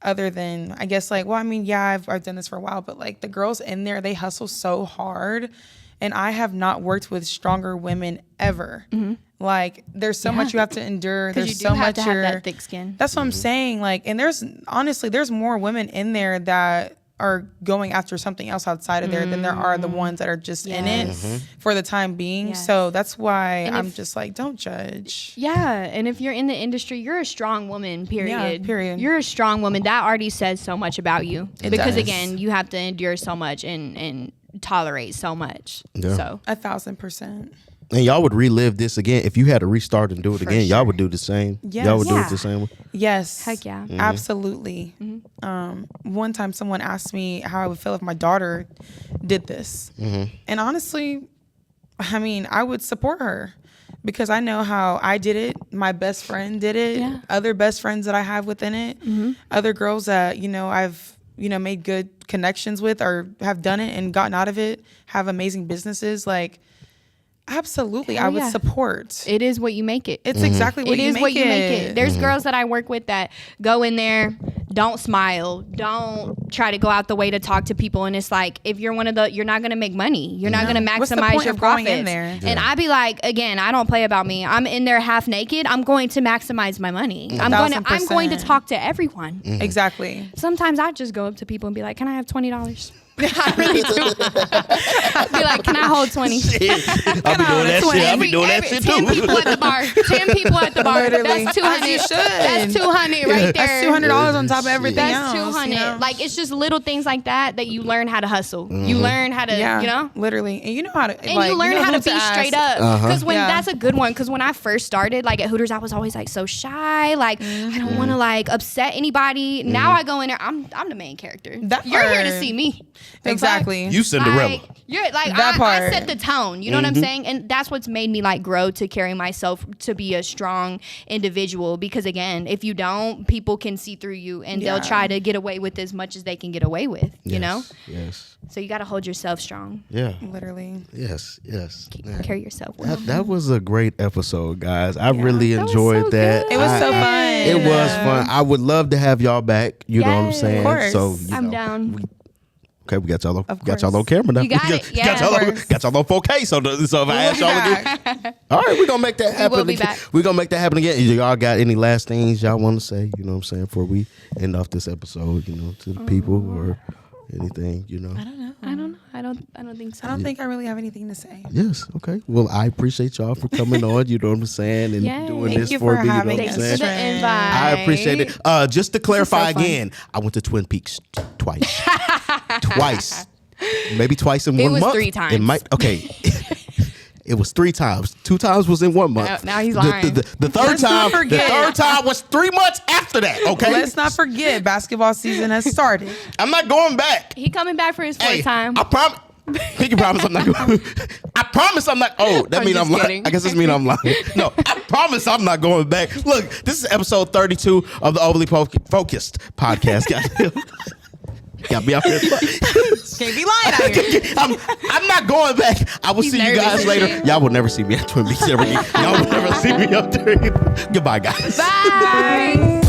Speaker 2: other than, I guess, like, well, I mean, yeah, I've done this for a while, but like the girls in there, they hustle so hard. And I have not worked with stronger women ever. Like, there's so much you have to endure. There's so much
Speaker 3: have that thick skin.
Speaker 2: That's what I'm saying. Like, and there's more women in there that are going after something else outside of there than there are the ones that are just in it for the time being.
Speaker 3: Yes.
Speaker 2: So that's why I'm just like, don't judge.
Speaker 3: Yeah, and if you're in the industry, you're a strong woman, period.
Speaker 2: Yeah, period.
Speaker 3: You're a strong woman. That already says so much about you.
Speaker 1: It
Speaker 3: because,
Speaker 1: does.
Speaker 3: again, you have to endure so much and tolerate so much.
Speaker 1: Yeah.
Speaker 3: So
Speaker 2: 1,000%.
Speaker 1: And y'all would relive this again if you had to restart and do it again.
Speaker 3: sure.
Speaker 1: Y'all would do the same.
Speaker 2: Yes.
Speaker 1: Y'all would do
Speaker 3: Yeah.
Speaker 1: it the same way.
Speaker 2: Yes.
Speaker 3: Heck yeah.
Speaker 2: Absolutely. One time someone asked me how I would feel if my daughter did this. And honestly, I mean, I would support her because I know how I did it. My best friend did it.
Speaker 3: Yeah.
Speaker 2: Other best friends that I have within it. Other girls that, I've, made good connections with or have done it and gotten out of it, have amazing businesses. Like, absolutely, I would support.
Speaker 3: It is what you make it.
Speaker 2: It's exactly what you make it.
Speaker 3: It is what you make it. There's girls that I work with that go in there, don't smile, don't try to go out the way to talk to people, and it's like, if you're you're not gonna make money. You're not gonna
Speaker 2: What's the
Speaker 3: maximize
Speaker 2: point
Speaker 3: your
Speaker 2: of going
Speaker 3: profits.
Speaker 2: in there?
Speaker 3: And I be like, again, I don't play about me. I'm in there half naked. I'm going to maximize my money. I'm going to talk to everyone.
Speaker 2: Exactly.
Speaker 3: Sometimes I just go up to people and be like, can I have $20? I really do. Be like, can I hold 20?
Speaker 1: I'll be doing that shit. I'll be doing that shit
Speaker 3: 10
Speaker 1: too.
Speaker 3: people at the bar. 10 people at the bar.
Speaker 2: Literally.
Speaker 3: That's 200.
Speaker 2: As you should.
Speaker 3: That's 200 right there.
Speaker 2: That's $200 on top of everything
Speaker 3: That's
Speaker 2: else.
Speaker 3: 200. Like, it's just little things like that you learn how to hustle. You learn how to,
Speaker 2: literally. And you know how to,
Speaker 3: and you learn how to be straight up. Because that's a good one. Because when I first started, like at Hooters, I was always like so shy. Like, I don't want to like upset anybody. Now I go in there, I'm the main character. You're here to see me.
Speaker 2: Exactly.
Speaker 1: You Cinderella.
Speaker 3: You're like,
Speaker 2: That
Speaker 3: I
Speaker 2: part.
Speaker 3: set the tone. You know what I'm saying? And that's what's made me like grow to carry myself to be a strong individual. Because again, if you don't, people can see through you and they'll try to get away with as much as they can get away with. You know?
Speaker 1: Yes.
Speaker 3: So you got to hold yourself strong.
Speaker 1: Yeah.
Speaker 2: Literally.
Speaker 1: Yes. Man.
Speaker 3: Carry yourself well.
Speaker 1: That was a great episode, guys. I really enjoyed that.
Speaker 2: It was so fun.
Speaker 1: It was fun. I would love to have y'all back. You know what I'm saying?
Speaker 2: Of course.
Speaker 1: So
Speaker 3: I'm down.
Speaker 1: Okay, we got y'all on camera now.
Speaker 3: You got it. Yeah,
Speaker 1: got y'all on 4K. So if I ask y'all again, all right, we're gonna make that happen.
Speaker 3: will be back.
Speaker 1: We're gonna make that happen again. Y'all got any last things y'all want to say? You know what I'm saying? Before we end off this episode, to the people or anything,
Speaker 2: I don't know.
Speaker 3: I don't think so.
Speaker 2: I don't think I really have anything to say.
Speaker 1: Yes. Okay. Well, I appreciate y'all for coming on. You know what I'm saying, and doing
Speaker 2: Thank
Speaker 1: this
Speaker 2: you
Speaker 1: for
Speaker 2: for
Speaker 1: me. You know
Speaker 2: having
Speaker 1: what I'm
Speaker 2: us.
Speaker 1: saying?
Speaker 3: Thanks for the invite.
Speaker 1: I appreciate it. Just to clarify
Speaker 2: so fun.
Speaker 1: again, I went to Twin Peaks twice. Twice. Maybe twice in 1 month.
Speaker 3: It was 3 times.
Speaker 1: It might. Okay. It was 3 times. 2 times was in 1 month.
Speaker 3: Now he's lying.
Speaker 1: The third time was 3 months after that. Okay.
Speaker 2: Let's not forget, basketball season has started.
Speaker 1: I'm not going back.
Speaker 3: He coming back for his 4th time.
Speaker 1: I promise. He can promise I'm not going. I promise I'm not. Oh, that means I'm lying.
Speaker 3: kidding.
Speaker 1: I guess this means I'm lying. No, I promise I'm not going back. Look, this is episode 32 of the Overly Focused podcast. Got me out here.
Speaker 2: Can't be lying out here.
Speaker 1: I'm not going back. I will see you guys later. Y'all will never see me at Twin Peaks ever again. Y'all will never see me up there. Goodbye, guys.
Speaker 3: Bye.